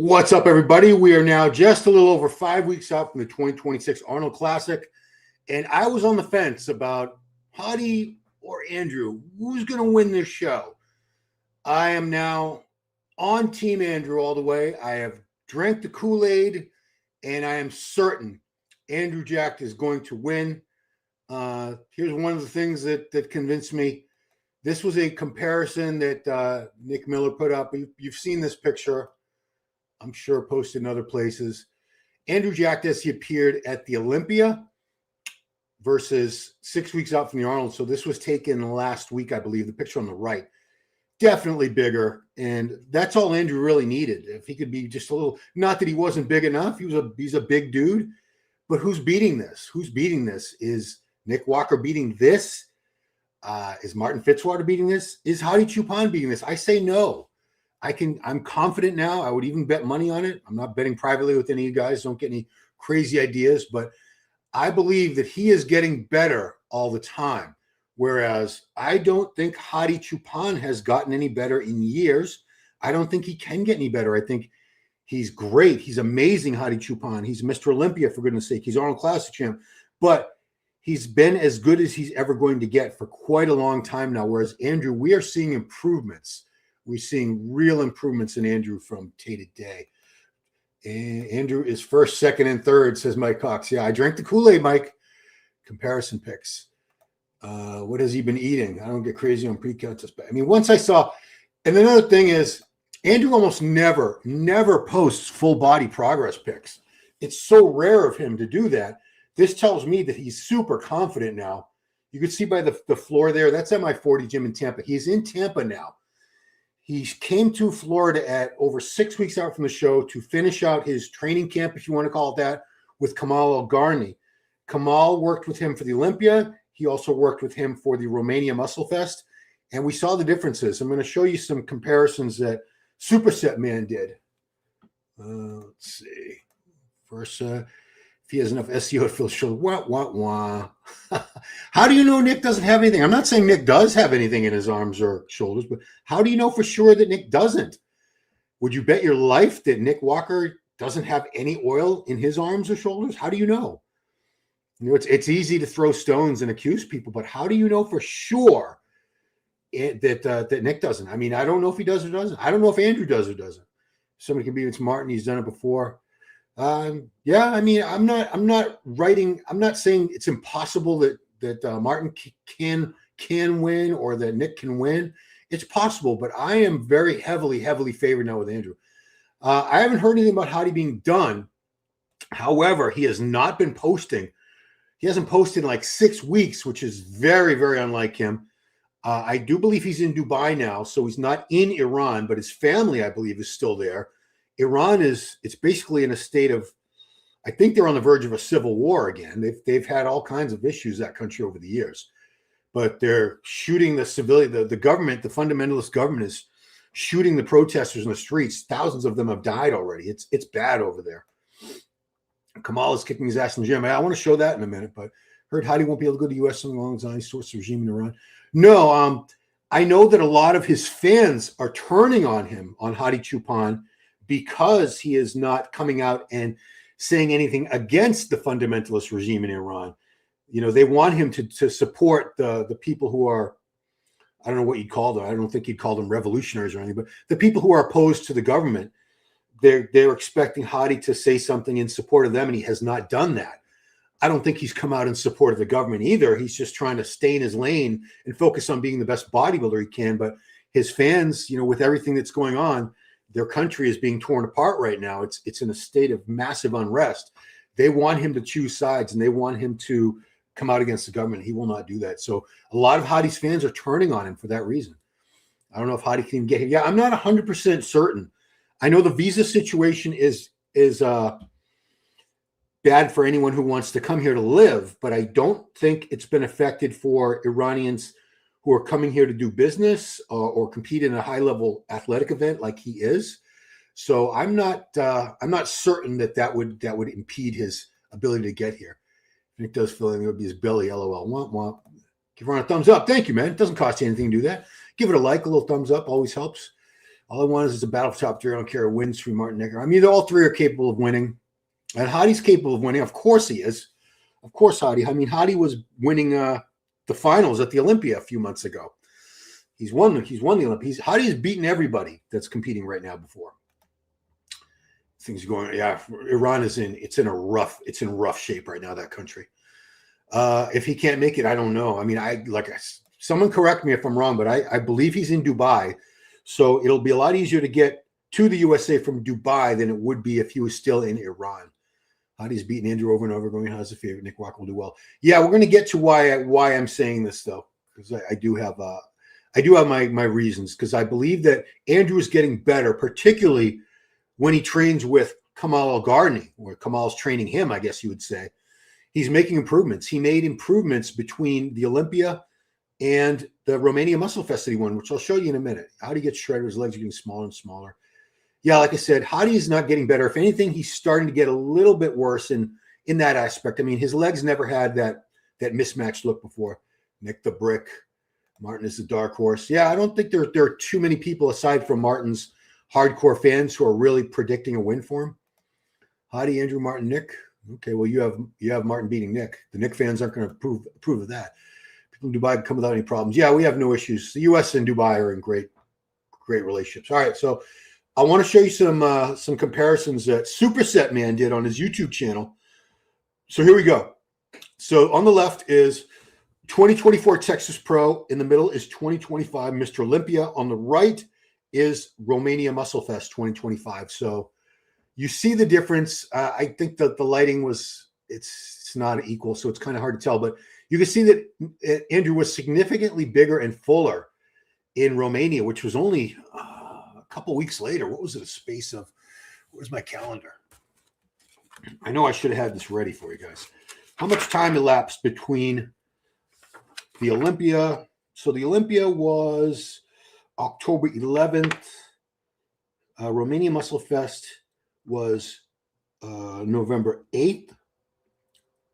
What's up, everybody? We are now just a little over 5 weeks out from the 2026 Arnold Classic, and I was on the fence about Hadi or Andrew. Who's going to win this show? I am now on Team Andrew all the way. I have drank the Kool-Aid, and I am certain Andrew Jack is going to win. Here's one of the things that convinced me. This was a comparison that Nick Miller put up. You've seen this picture, I'm sure, posted in other places. Andrew Jack, as he appeared at the Olympia versus 6 weeks out from the Arnold. So this was taken last week, I believe. The picture on the right, definitely bigger. And that's all Andrew really needed. If he could be just a little, not that he wasn't big enough. He's a big dude. But who's beating this? Who's beating this? Is Nick Walker beating this? Is Martin Fitzwater beating this? Is Hadi Choopan beating this? I say no. I'm confident now. I would even bet money on it. I'm not betting privately with any of you guys. Don't get any crazy ideas, but I believe that he is getting better all the time. Whereas I don't think Hadi Choopan has gotten any better in years. I don't think he can get any better. I think he's great. He's amazing, Hadi Choopan. He's Mr. Olympia, for goodness sake. He's Arnold Classic champ. But he's been as good as he's ever going to get for quite a long time now. Whereas Andrew, we are seeing improvements. We're seeing real improvements in Andrew from day to day. And Andrew is first, second, and third, says Mike Cox. Yeah, I drank the Kool-Aid, Mike. Comparison picks. What has he been eating? I don't get crazy on pre-counts. I mean, once I saw, and another thing is, Andrew almost never posts full body progress pics. It's so rare of him to do that. This tells me that he's super confident now. You can see by the floor there. That's at my 40 gym in Tampa. He's in Tampa now. He came to Florida at over 6 weeks out from the show to finish out his training camp, if you want to call it that, with Kamal El-Garni. Kamal worked with him for the Olympia. He also worked with him for the Romania Muscle Fest. And we saw the differences. I'm going to show you some comparisons that Superset Man did. Let's see. First, if he has enough SEO to fill show. Wah. How do you know Nick doesn't have anything? I'm not saying Nick does have anything in his arms or shoulders, but how do you know for sure that Nick doesn't? Would you bet your life that Nick Walker doesn't have any oil in his arms or shoulders? How do you know? You know, it's easy to throw stones and accuse people, but how do you know for sure that Nick doesn't? I mean, I don't know if he does or doesn't. I don't know if Andrew does or doesn't. Somebody can be, it's Martin. He's done it before. Yeah, I mean, I'm not saying it's impossible that Martin can win or that Nick can win. It's possible, but I am very heavily favored now with Andrew. I haven't heard anything about Hadi being done. However, he has not been posting. He hasn't posted in like 6 weeks, which is very, very unlike him. I do believe he's in Dubai now, so he's not in Iran, but his family, I believe, is still there. Iran it's basically in a state of, I think they're on the verge of a civil war again. They've had all kinds of issues, that country, over the years. But they're shooting the civilian, the government, the fundamentalist government is shooting the protesters in the streets. Thousands of them have died already. It's bad over there. Kamal is kicking his ass in the gym. I want to show that in a minute, but heard Hadi won't be able to go to the U.S. something along the lines, sorts of regime in Iran. No, I know that a lot of his fans are turning on him, on Hadi Choopan, because he is not coming out and saying anything against the fundamentalist regime in Iran. You know, they want him to support the people who are, I don't know what you'd call them. I don't think you'd call them revolutionaries or anything, but the people who are opposed to the government, they're expecting Hadi to say something in support of them, and he has not done that. I don't think he's come out in support of the government either. He's just trying to stay in his lane and focus on being the best bodybuilder he can. But his fans, you know, with everything that's going on, their country is being torn apart right now. It's in a state of massive unrest. They want him to choose sides, and they want him to come out against the government. He will not do that. So a lot of Hadi's fans are turning on him for that reason. I don't know if Hadi can get him. Yeah, I'm not 100% certain. I know the visa situation is bad for anyone who wants to come here to live, but I don't think it's been affected for Iranians who are coming here to do business or compete in a high-level athletic event like he is. So I'm not certain that would impede his ability to get here. Nick does feel like it would be his belly. LOL. Womp womp. Give Ron a thumbs up. Thank you, man. It doesn't cost you anything to do that. Give it a like, a little thumbs up always helps. All I want is a battle for top three. I don't care who wins between Martin Nick. I mean, all three are capable of winning. And Hadi's capable of winning. Of course he is. Of course, Hadi. I mean, Hadi was winning the finals at the Olympia a few months ago. He's won the Olympia. Hadi's beaten everybody that's competing right now before. Things are going, yeah. Iran is in rough shape right now, that country. If he can't make it, I don't know. I mean, someone correct me if I'm wrong, but I believe he's in Dubai. So it'll be a lot easier to get to the USA from Dubai than it would be if he was still in Iran. Hadi's beaten Andrew over and over, going, how's the favorite? Nick Walker will do well. Yeah, we're going to get to why I'm saying this, though, because I do have my reasons, because I believe that Andrew is getting better, particularly when he trains with Kamal El-Gardni, or Kamal's training him, I guess you would say. He's making improvements. He made improvements between the Olympia and the Romania Muscle Fest that he won, which I'll show you in a minute. Hadi gets shredded. His legs are getting smaller and smaller. Yeah, like I said, Hadi is not getting better. If anything, he's starting to get a little bit worse in that aspect. I mean, his legs never had that mismatched look before. Nick the Brick. Martin is the dark horse. Yeah, I don't think there are too many people aside from Martin's hardcore fans who are really predicting a win for him. Hadi, Andrew, Martin, Nick. Okay, well, you have Martin beating Nick. The Nick fans aren't going to approve of that. People in Dubai come without any problems. Yeah, we have no issues. The U.S. and Dubai are in great relationships. All right, so I want to show you some comparisons that Superset Man did on his YouTube channel. So here we go. So on the left is 2024 Texas Pro. In the middle is 2025 Mr. Olympia. On the right is Romania Muscle Fest 2025. So you see the difference. I think that the lighting it's not equal, so it's kind of hard to tell. But you can see that Andrew was significantly bigger and fuller in Romania, which was only a couple weeks later. What was it? A space of, where's my calendar? I know I should have had this ready for you guys. How much time elapsed between the Olympia? So the Olympia was October 11th. Romania Muscle Fest was November 8th.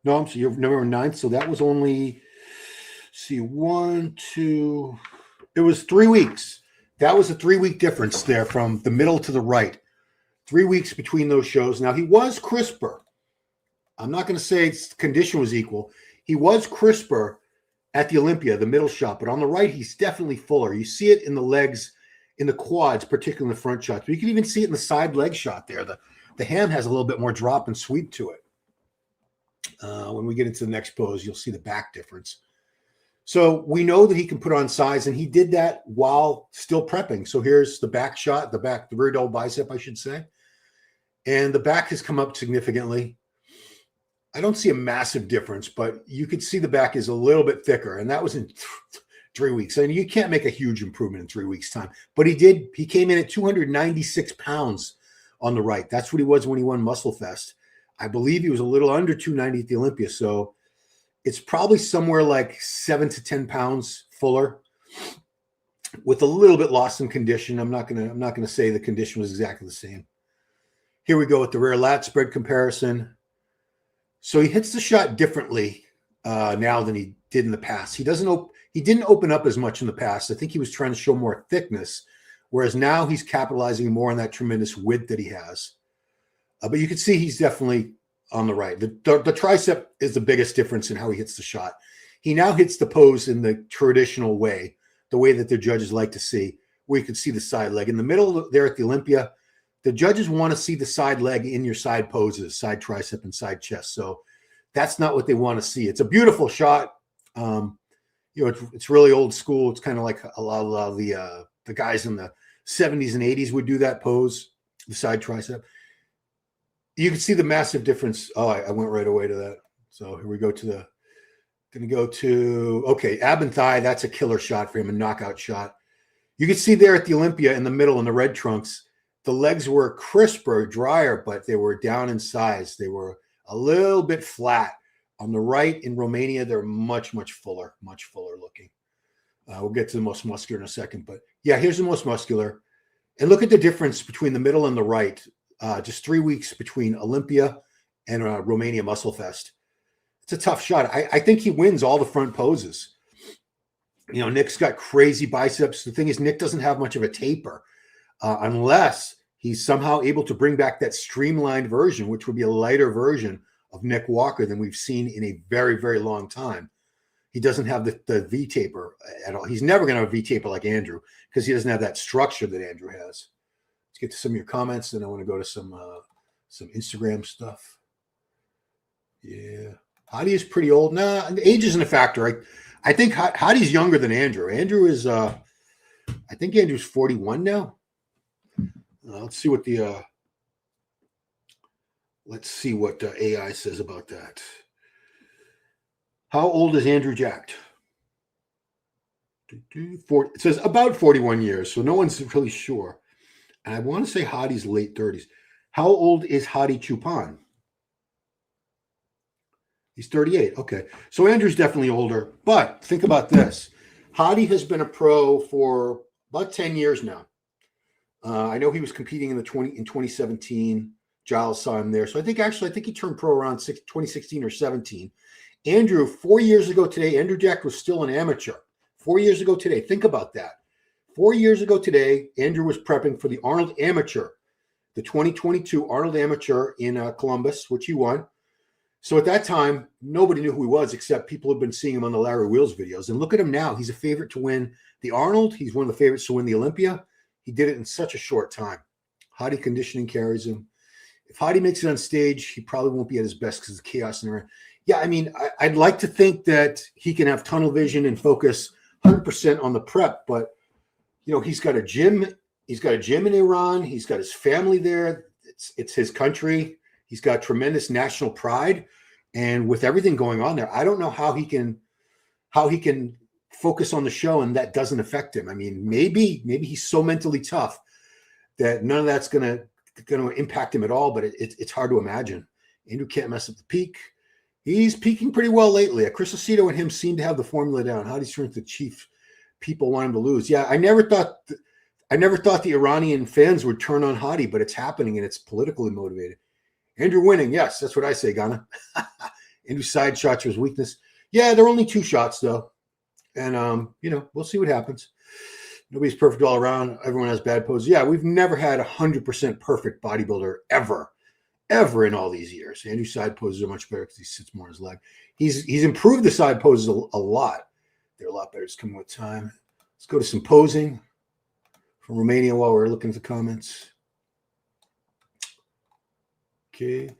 No, I'm sorry, November 9th. So that was only, it was 3 weeks. That was a 3-week difference there from the middle to the right. 3 weeks between those shows. Now, he was crisper. I'm not going to say its condition was equal. He was crisper at the Olympia, the middle shot, but on the right, he's definitely fuller. You see it in the legs, in the quads, particularly in the front shots. But you can even see it in the side leg shot there. The ham has a little bit more drop and sweep to it. When we get into the next pose, you'll see the back difference. So we know that he can put on size, and he did that while still prepping. So here's the back shot, the rear double bicep, I should say. And the back has come up significantly. I don't see a massive difference, but you could see the back is a little bit thicker, and that was in 3 weeks. And you can't make a huge improvement in 3 weeks' time. But he did. He came in at 296 pounds on the right. That's what he was when he won Muscle Fest. I believe he was a little under 290 at the Olympia. So it's probably somewhere like 7 to 10 pounds fuller, with a little bit lost in condition. I'm not gonna say the condition was exactly the same. Here we go with the rear lat spread comparison. So he hits the shot differently now than he did in the past. He didn't open up as much in the past. I think he was trying to show more thickness, whereas now he's capitalizing more on that tremendous width that he has. But you can see he's definitely on the right. The tricep is the biggest difference in how he hits the shot. He now hits the pose in the traditional way, the way that the judges like to see, where you can see the side leg. In the middle there at the Olympia, the judges want to see the side leg in your side poses, side tricep and side chest. So that's not what they want to see. It's a beautiful shot. It's really old school. It's kind of like a lot of the guys in the 70s and 80s would do that pose, the side tricep. You can see the massive difference. Oh, I went right away to that. So here we go to ab and thigh. That's a killer shot for him, a knockout shot. You can see there at the Olympia in the middle in the red trunks, the legs were crisper, drier, but they were down in size. They were a little bit flat. On the right in Romania, they're much, much fuller looking. We'll get to the most muscular in a second. But yeah, here's the most muscular. And look at the difference between the middle and the right. Just 3 weeks between Olympia and Romania Muscle Fest. It's a tough shot. I think he wins all the front poses. Nick's got crazy biceps. The thing is, Nick doesn't have much of a taper. unless he's somehow able to bring back that streamlined version, which would be a lighter version of Nick Walker than we've seen in a very, very long time. He doesn't have the V taper at all. He's never going to have a V taper like Andrew because he doesn't have that structure that Andrew has. Let's get to some of your comments, and I want to go to some Instagram stuff. Yeah, Hadi is pretty old. Nah, age isn't a factor. I think Hadi's younger than Andrew. Andrew is, I think Andrew's 41 now. Let's see what the AI says about that. How old is Andrew Jacked? It says about 41 years, so no one's really sure. And I want to say Hadi's late 30s. How old is Hadi Chupan? He's 38. Okay. So Andrew's definitely older. But think about this. Hadi has been a pro for about 10 years now. I know he was competing in 2017. Giles saw him there. So I think he turned pro around 2016 or 17. Andrew, 4 years ago today, Andrew Jack was still an amateur. 4 years ago today. Think about that. 4 years ago today, Andrew was prepping for the Arnold Amateur, the 2022 Arnold Amateur in Columbus, which he won. So at that time, nobody knew who he was except people who have been seeing him on the Larry Wheels videos. And look at him now. He's a favorite to win the Arnold. He's one of the favorites to win the Olympia. He did it in such a short time. Hadi conditioning carries him. If Hadi makes it on stage, he probably won't be at his best because of the chaos in the ring. Yeah, I mean, I'd like to think that he can have tunnel vision and focus 100% on the prep, but you know, he's got a gym. He's got a gym in Iran. He's got his family there. It's his country. He's got tremendous national pride, and with everything going on there, I don't know how he can focus on the show and that doesn't affect him. I mean, maybe he's so mentally tough that none of that's gonna impact him at all. But it's hard to imagine. Andrew can't mess up the peak. He's peaking pretty well lately. Chris Aceto and him seem to have the formula down. How do you turn the chief people want him to lose? Yeah, I never thought the Iranian fans would turn on Hadi, but it's happening and it's politically motivated. Andrew winning, yes, that's what I say, Ghana. Andrew's side shots are his weakness. Yeah, they're only 2 shots though, and we'll see what happens. Nobody's perfect all around. Everyone has bad poses. Yeah, we've never had 100% perfect bodybuilder ever in all these years. Andrew's side poses are much better because he sits more on his leg. He's improved the side poses a lot. They're a lot better. It's coming with time. Let's go to some posing from Romania while we're looking at the comments. Okay.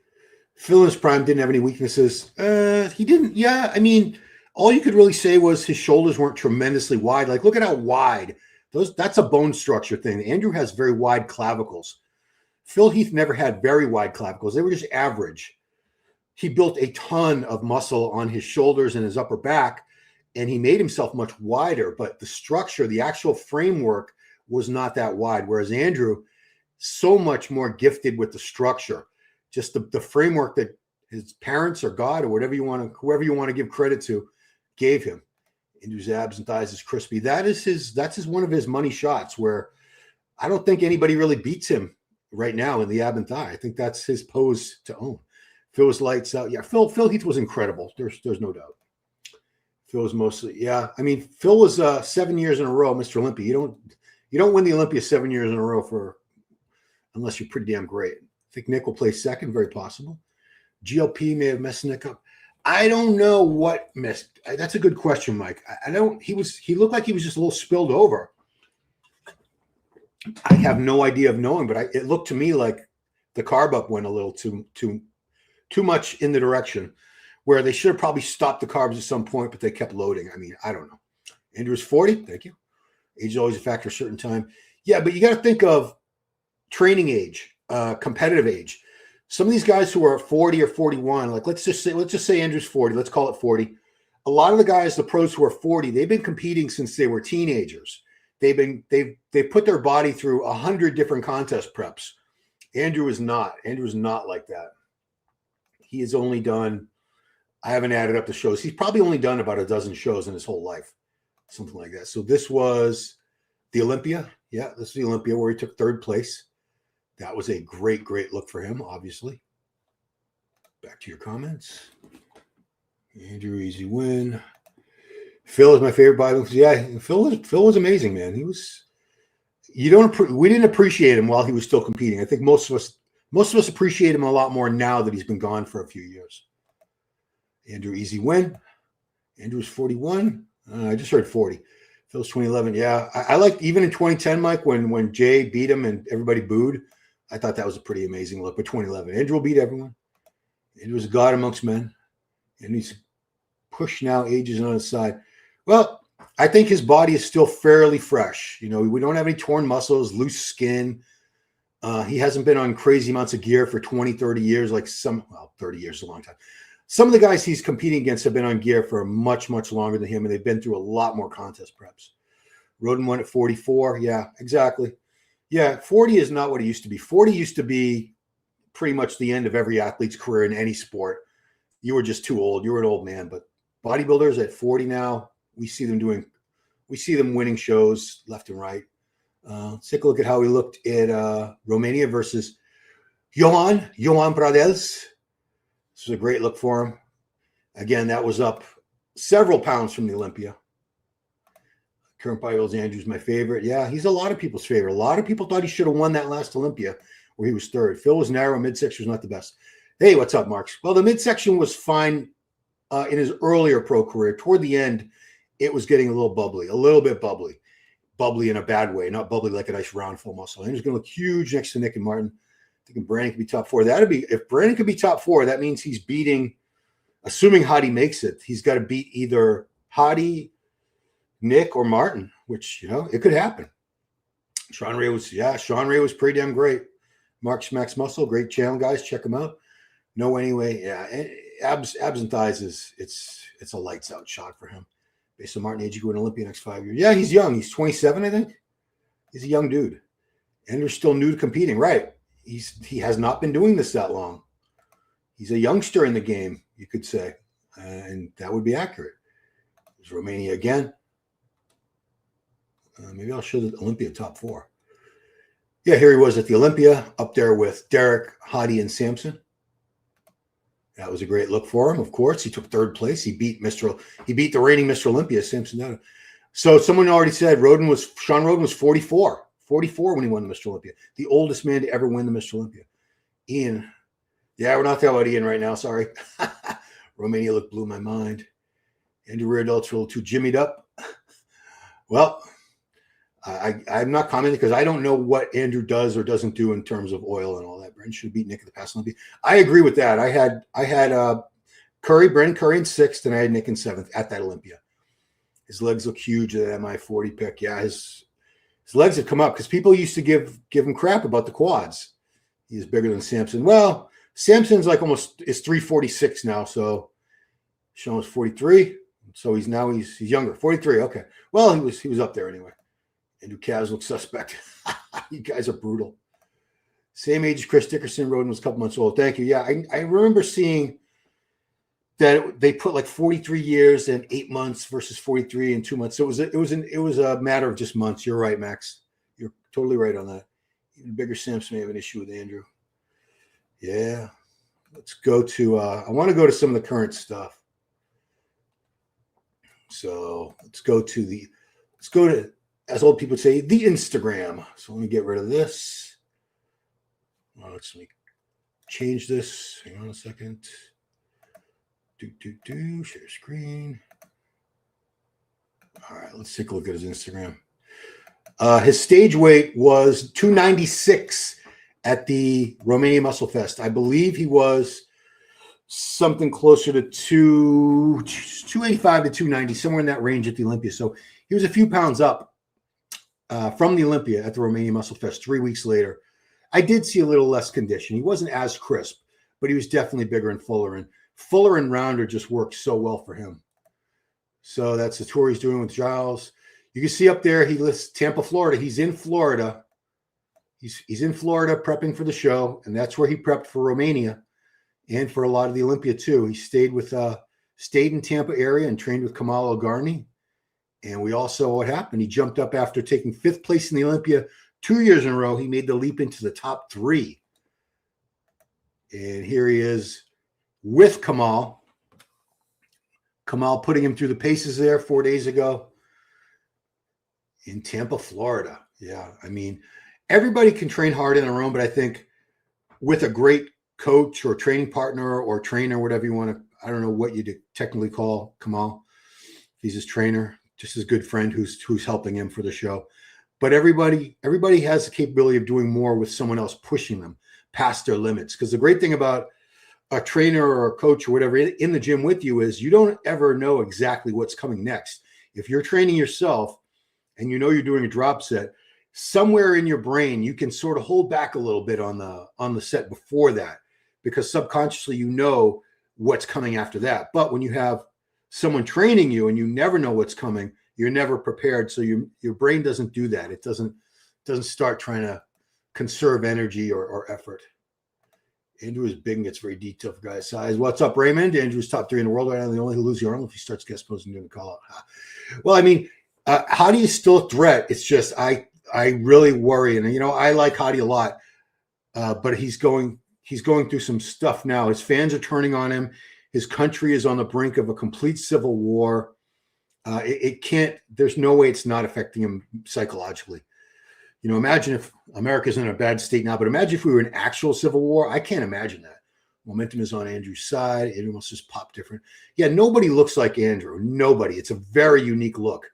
Phil in his prime didn't have any weaknesses. He didn't. Yeah, I mean, all you could really say was his shoulders weren't tremendously wide. Like, look at how wide. That's a bone structure thing. Andrew has very wide clavicles. Phil Heath never had very wide clavicles. They were just average. He built a ton of muscle on his shoulders and his upper back, and he made himself much wider. But the structure, the actual framework was not that wide. Whereas Andrew, so much more gifted with the structure. Just the framework that his parents or God or whoever you want to give credit to gave him. Andrew's abs and thighs is crispy. That's one of his money shots where I don't think anybody really beats him right now in the ab and thigh. I think that's his pose to own. Phil was lights out. Yeah, Phil Heath was incredible. There's no doubt. Phil was mostly, yeah. I mean, Phil was 7 years in a row, Mr. Olympia. You don't win the Olympia 7 years in a row unless you're pretty damn great. I think Nick will play second, very possible. GLP may have messed Nick up. I don't know what missed. That's a good question, Mike. He looked like he was just a little spilled over. I have no idea of knowing, but it looked to me like the carb up went a little too much in the direction where they should have probably stopped the carbs at some point, but they kept loading. I mean, I don't know. Andrew's 40. Thank you. Age is always a factor at a certain time. Yeah, but you got to think of training age, competitive age. Some of these guys who are 40 or 41, like let's just say Andrew's 40. Let's call it 40. A lot of the guys, the pros who are 40, they've been competing since they were teenagers. They've put their body through 100 different contest preps. Andrew is not. Andrew's not like that. He has only done, I haven't added up the shows. He's probably only done about a dozen shows in his whole life, something like that. So this was the Olympia. Yeah, this is the Olympia where he took 3rd place. That was a great, great look for him, obviously. Back to your comments. Andrew, easy win. Phil is my favorite Bible. Yeah, Phil was amazing, man. We didn't appreciate him while he was still competing. I think most of us appreciate him a lot more now that he's been gone for a few years. Andrew, easy win. Andrew's 41. I just heard 40. Phil's 2011. Yeah, I liked even in 2010, Mike, when Jay beat him and everybody booed. I thought that was a pretty amazing look. But 2011, Andrew will beat everyone. Andrew was a god amongst men, and he's pushed now, ages on his side. Well, I think his body is still fairly fresh. You know, we don't have any torn muscles, loose skin. He hasn't been on crazy amounts of gear for 20, 30 years, like 30 years is a long time. Some of the guys he's competing against have been on gear for much, much longer than him, and they've been through a lot more contest preps. Roden won at 44. Yeah, exactly. Yeah, 40 is not what it used to be. 40 used to be pretty much the end of every athlete's career in any sport. You were just too old. You were an old man. But bodybuilders at 40 now, we see them winning shows left and right. Let's take a look at how he looked at Romania versus Johan Pradels. This was a great look for him. Again, that was up several pounds from the Olympia. Current bodybuilders, Andrew's my favorite. Yeah, he's a lot of people's favorite. A lot of people thought he should have won that last Olympia where he was third. Phil was narrow. Midsection was not the best. Hey, what's up, Marks? Well, the midsection was fine in his earlier pro career. Toward the end, it was getting a little bit bubbly. Bubbly in a bad way, not bubbly like a nice round full muscle. Andrew's going to look huge next to Nick and Martin. Thinking Brandon could be top 4. If Brandon could be top 4, that means he's beating, assuming Hadi makes it, he's got to beat either Hadi, Nick, or Martin, which, you know, it could happen. Sean Ray was pretty damn great. Mark Schmack's Muscle, great channel, guys. Check him out. No, anyway, yeah, abs and thighs it's a lights out shot for him. Based on Martin age, he could win Olympia next 5 years. Yeah, he's young. He's 27, I think. He's a young dude. Andrew's still new to competing, right? He has not been doing this that long. He's a youngster in the game, you could say, and that would be accurate. There's Romania again. Maybe I'll show the Olympia top 4. Yeah, here he was at the Olympia, up there with Derek, Hadi, and Samson. That was a great look for him. Of course, he took 3rd place. He beat the reigning Mr. Olympia, Samson. So someone already said Sean Roden was 44. 44 when he won the Mr. Olympia. The oldest man to ever win the Mr. Olympia. Ian. Yeah, we're not talking about Ian right now. Sorry. Romania look blew my mind. Andrew rear delts a little too jimmied up. Well, I'm not commenting because I don't know what Andrew does or doesn't do in terms of oil and all that. Brandon should beat Nick at the past Olympia. I agree with that. I had Brandon Curry in 6th, and I had Nick in 7th at that Olympia. His legs look huge at that MI40 pick. Yeah, his legs have come up because people used to give him crap about the quads. He's bigger than Samson. Well, Samson's like is 346 now, so Sean was 43. So he's younger. 43. Okay. Well, he was up there anyway. Andrew Cavs looks suspect. You guys are brutal. Same age as Chris Dickerson. Roden was a couple months old. Thank you. Yeah, I remember seeing that they put like 43 years and 8 months versus 43 and 2 months. So it was a matter of just months. You're right, Max. You're totally right on that. Even bigger Samson may have an issue with Andrew. Yeah. Let's go to I want to go to some of the current stuff. So let's go to as old people say, the Instagram. So let me get rid of this. Let's change this. Hang on a second. Share screen. All right, let's take a look at his Instagram. His stage weight was 296 at the Romania Muscle Fest. I believe he was something closer to 285 to 290, somewhere in that range at the Olympia. So he was a few pounds up from the Olympia at the Romania Muscle Fest 3 weeks later. I did see a little less condition. He wasn't as crisp, but he was definitely bigger and fuller. And fuller and rounder just worked so well for him. So that's the tour he's doing with Giles. You can see up there, he lists Tampa, Florida. He's in Florida. He's in Florida prepping for the show, and that's where he prepped for Romania and for a lot of the Olympia too. He stayed in Tampa area and trained with Kamal Elgarni. And we all saw what happened. He jumped up after taking 5th place in the Olympia 2 years in a row. He made the leap into the top 3. And here he is with Kamal. Kamal putting him through the paces there 4 days ago in Tampa, Florida. Yeah. I mean, everybody can train hard in their own, but I think with a great coach or training partner or trainer, whatever you want to, I don't know what you technically call Kamal. He's his trainer, just his good friend who's helping him for the show. But everybody has the capability of doing more with someone else pushing them past their limits. Because the great thing about a trainer or a coach or whatever in the gym with you is you don't ever know exactly what's coming next. If you're training yourself and you know you're doing a drop set, somewhere in your brain you can sort of hold back a little bit on the set before that, because subconsciously you know what's coming after that. But when you have someone training you and you never know what's coming, you're never prepared. So your brain doesn't do that. It doesn't start trying to conserve energy or effort. Andrew is big and gets very detailed for guys' size. What's up, Raymond? Andrew's top 3 in the world right now. The only who lose the Arnold if he starts guest posting during the call out. Well, I mean, Hadi is still a threat. It's just I really worry, and I like Hadi a lot, but he's going through some stuff now. His fans are turning on him. His country is on the brink of a complete civil war. It can't. There's no way it's not affecting him psychologically. Imagine if America's in a bad state now, but imagine if we were in actual civil war. I can't imagine that. Momentum is on Andrew's side. Andrew must just pop different. Yeah, nobody looks like Andrew. Nobody. It's a very unique look.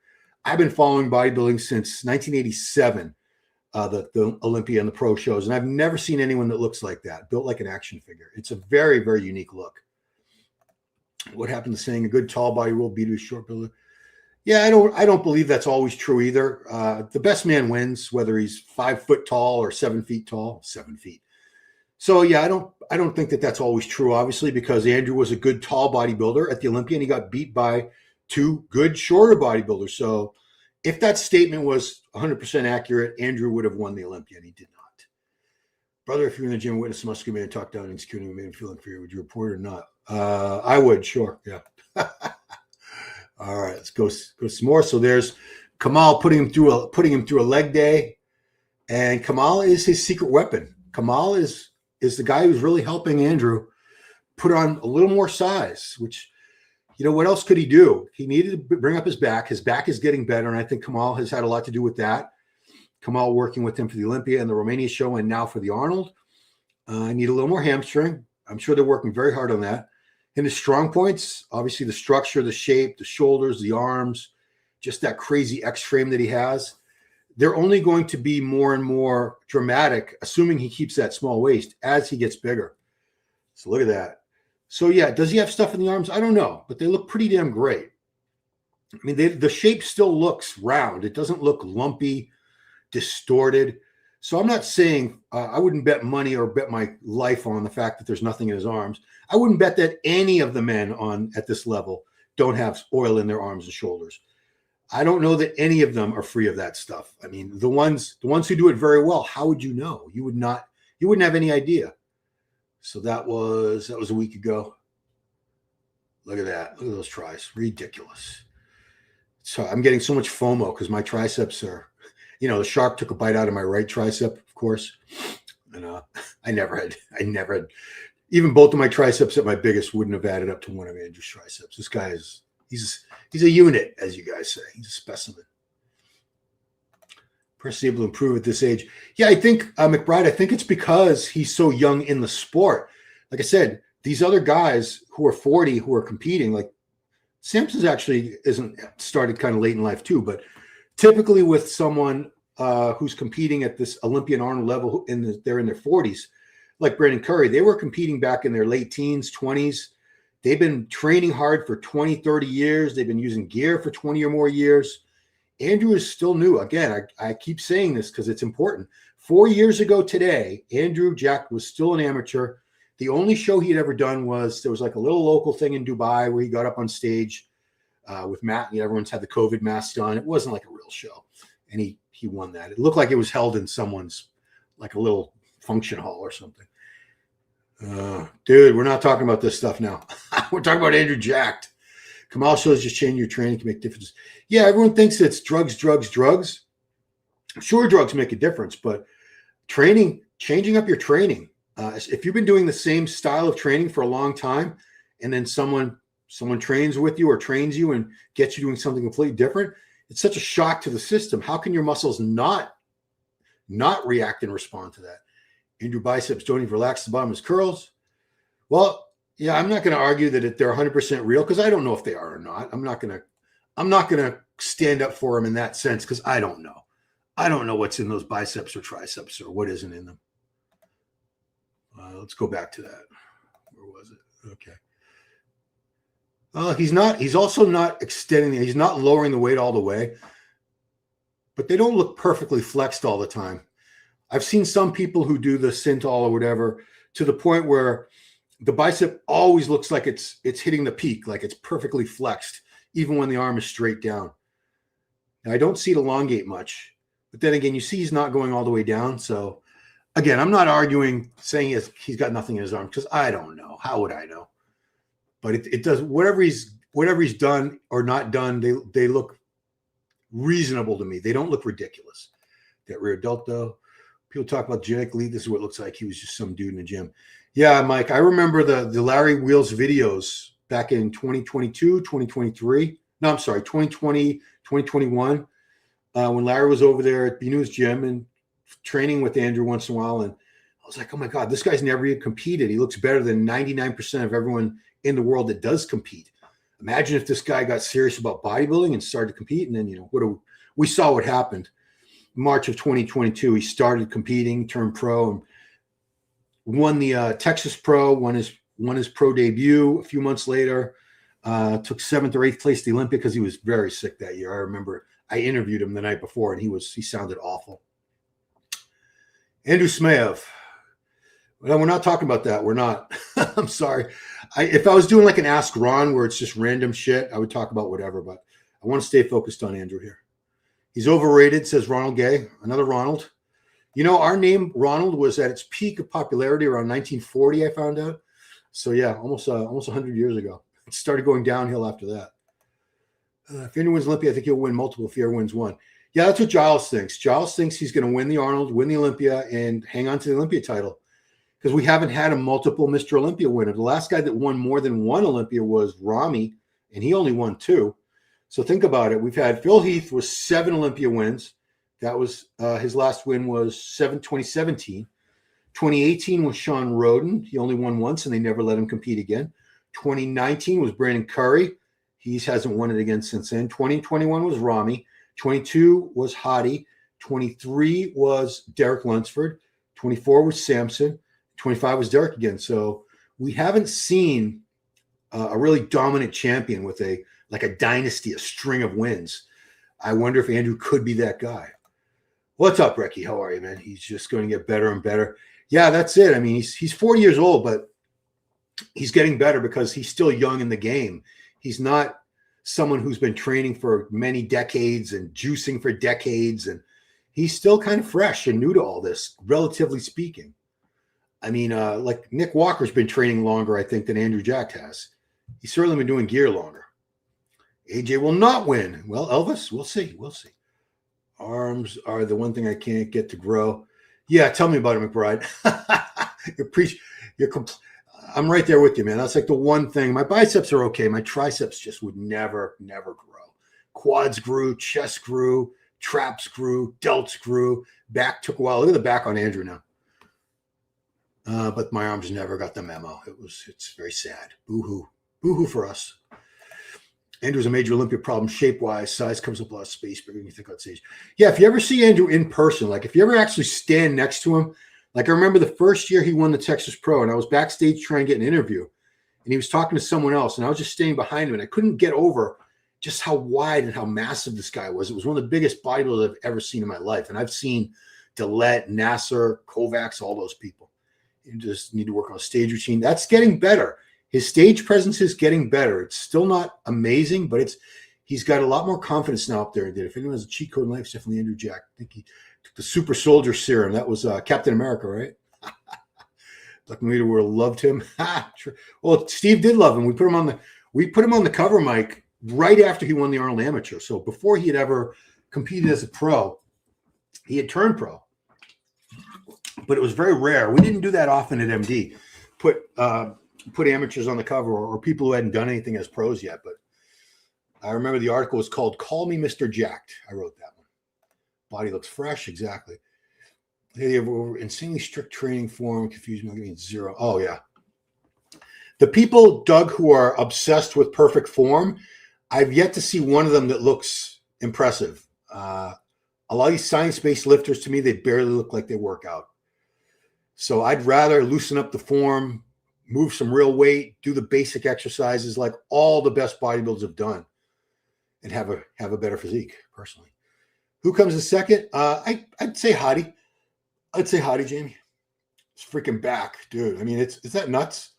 I've been following bodybuilding since 1987, the Olympia and the pro shows, and I've never seen anyone that looks like that, built like an action figure. It's a very, very unique look. What happened to saying a good tall body will beat a short builder? Yeah, I don't believe that's always true either. The best man wins, whether he's 5 foot tall or 7 feet tall. 7 feet. So yeah, I don't think that that's always true, obviously, because Andrew was a good tall bodybuilder at the Olympia and he got beat by 2 good shorter bodybuilders. So if that statement was 100% accurate, Andrew would have won the Olympia, and he did not. Brother, if you're in the gym, witness a muscular man talk down insecurity and made him feel inferior, would you report it or not? I would, sure, yeah. All right, let's go some more. So there's Kamal putting him through a leg day, and Kamal is his secret weapon. Kamal is the guy who's really helping Andrew put on a little more size, which, what else could he do? He needed to bring up his back. His back is getting better, and I think Kamal has had a lot to do with that. Kamal working with him for the Olympia and the Romania show, and now for the Arnold. I need a little more hamstring. I'm sure they're working very hard on that. And his strong points, obviously the structure, the shape, the shoulders, the arms, just that crazy X frame that he has. They're only going to be more and more dramatic, assuming he keeps that small waist as he gets bigger. So look at that. So yeah, does he have stuff in the arms? I don't know, but they look pretty damn great. I mean, the shape still looks round. It doesn't look lumpy, distorted. So I'm not saying I wouldn't bet money or bet my life on the fact that there's nothing in his arms. I wouldn't bet that any of the men at this level don't have oil in their arms and shoulders. I don't know that any of them are free of that stuff. I mean, the ones who do it very well, how would you know? You wouldn't have any idea. So that was a week ago. Look at that. Look at those tries. Ridiculous. So I'm getting so much FOMO because my triceps are, the shark took a bite out of my right tricep, of course. And I never had, even both of my triceps at my biggest wouldn't have added up to one of Andrew's triceps. This guy he's a unit, as you guys say. He's a specimen. Person able to improve at this age. Yeah, I think McBride, I think it's because he's so young in the sport. Like I said, these other guys who are 40, who are competing, like Sampson's actually isn't started kind of late in life too, but typically with someone who's competing at this Olympian Arnold level, they're in their 40s, like Brandon Curry, they were competing back in their late teens, 20s. They've been training hard for 20, 30 years. They've been using gear for 20 or more years. Andrew is still new. Again, I keep saying this because it's important. 4 years ago today, Andrew Jack was still an amateur. The only show he had ever done there was like a little local thing in Dubai where he got up on stage with Matt, and everyone's had the COVID mask on. It wasn't like a real show. And he won that. It looked like it was held in someone's, like a little function hall or something. Dude, we're not talking about this stuff now. We're talking about Andrew Jacked. Kamal shows just changing your training can make differences. Yeah, everyone thinks it's drugs. Sure, drugs make a difference, but changing up your training. If you've been doing the same style of training for a long time, and then someone trains with you or trains you and gets you doing something completely different, it's such a shock to the system. How can your muscles not not react and respond to that. Andrew biceps don't even relax the bottom of his curls. Well, yeah, I'm not going to argue that they're 100% real because I don't know if they are or not. I'm not going to stand up for him in that sense because I don't know. I don't know what's in those biceps or triceps or what isn't in them. Let's go back to that. Where was it? Okay. He's also not extending, he's not lowering the weight all the way, but they don't look perfectly flexed all the time. I've seen some people who do the Synthol or whatever to the point where the bicep always looks like it's hitting the peak, like it's perfectly flexed, even when the arm is straight down. Now, I don't see it elongate much, but then again, you see he's not going all the way down. So again, I'm not arguing saying he's got nothing in his arm because I don't know. How would I know? But it does whatever he's done or not done. They look reasonable to me. They don't look ridiculous. That rear delta. People talk about genetic elite. This is what it looks like. He was just some dude in the gym. Yeah, Mike, I remember the Larry Wheels videos back in 2022, 2023. No, I'm sorry, 2020, 2021, when Larry was over there at B-News Gym and training with Andrew once in a while. And I was like, oh, my God, this guy's never even competed. He looks better than 99% of everyone in the world that does compete. Imagine if this guy got serious about bodybuilding and started to compete. And then, we saw what happened. March of 2022, he started competing, turned pro, and won the Texas Pro, won his pro debut a few months later, took 7th or 8th place at the Olympia because he was very sick that year. I remember I interviewed him the night before, and he sounded awful. Andrew Smayev. Well, we're not talking about that. We're not. I'm sorry. If I was doing like an Ask Ron where it's just random shit, I would talk about whatever, but I want to stay focused on Andrew here. He's overrated, says Ronald Gay. Another Ronald. Our name Ronald was at its peak of popularity around 1940, I found out. So yeah, almost 100 years ago. It started going downhill after that. If Andrew wins Olympia, I think he'll win multiple if he ever wins one. Yeah, that's what Giles thinks. Giles thinks he's going to win the Arnold, win the Olympia, and hang on to the Olympia title. Because we haven't had a multiple Mr. Olympia winner. The last guy that won more than one Olympia was Rami, and he only won 2. So think about it. We've had Phil Heath with 7 Olympia wins. That was his last win was 2017. 2018 was Sean Roden. He only won once, and they never let him compete again. 2019 was Brandon Curry. He hasn't won it again since then. 2021 was Rami. 22 was Hadi. 23 was Derek Lunsford. 24 was Samson. 25 was Derek again. So we haven't seen a really dominant champion with a dynasty, a string of wins. I wonder if Andrew could be that guy. What's up, Ricky? How are you, man? He's just going to get better and better. Yeah, that's it. I mean, he's 40 years old, but he's getting better because he's still young in the game. He's not someone who's been training for many decades and juicing for decades, and he's still kind of fresh and new to all this, relatively speaking. I mean, like Nick Walker's been training longer, I think, than Andrew Jack has. He's certainly been doing gear longer. AJ will not win. Well, Elvis, we'll see. We'll see. Arms are the one thing I can't get to grow. Yeah, tell me about it, McBride. I'm right there with you, man. That's like the one thing. My biceps are okay. My triceps just would never grow. Quads grew, chest grew, traps grew, delts grew. Back took a while. Look at the back on Andrew now. But my arms never got the memo. It's very sad. Boo-hoo. Boo-hoo for us. Andrew's a major Olympia problem shape-wise. Size comes up a lot of space, but when you think on stage. Yeah, if you ever see Andrew in person, like if you ever actually stand next to him, like I remember the first year he won the Texas Pro, and I was backstage trying to get an interview, and he was talking to someone else, and I was just standing behind him, and I couldn't get over just how wide and how massive this guy was. It was one of the biggest bodybuilders I've ever seen in my life, and I've seen Dillette, Nasser, Kovacs, all those people. You just need to work on a stage routine. That's getting better. His stage presence is getting better. It's still not amazing, but he's got a lot more confidence now up there. If anyone has a cheat code in life, it's definitely Andrew Jack. I think he took the super soldier serum. That was Captain America, right? Black Media World loved him. Well, Steve did love him. We put him on the cover, Mike, right after he won the Arnold Amateur. So before he had ever competed as a pro, he had turned pro. But it was very rare. We didn't do that often at MD. Put amateurs on the cover or people who hadn't done anything as pros yet. But I remember the article was called "Call Me Mr. Jacked." I wrote that one. Body looks fresh, exactly. They have insanely strict training form. Confused me. I'll give you 0. Oh, yeah. The people, Doug, who are obsessed with perfect form, I've yet to see one of them that looks impressive. A lot of these science-based lifters, to me, they barely look like they work out. So I'd rather loosen up the form, move some real weight, do the basic exercises like all the best bodybuilders have done, and have a better physique, personally. Who comes in second? I'd say Hadi. I'd say Hadi, Jamie. It's freaking back, dude. I mean, is that nuts?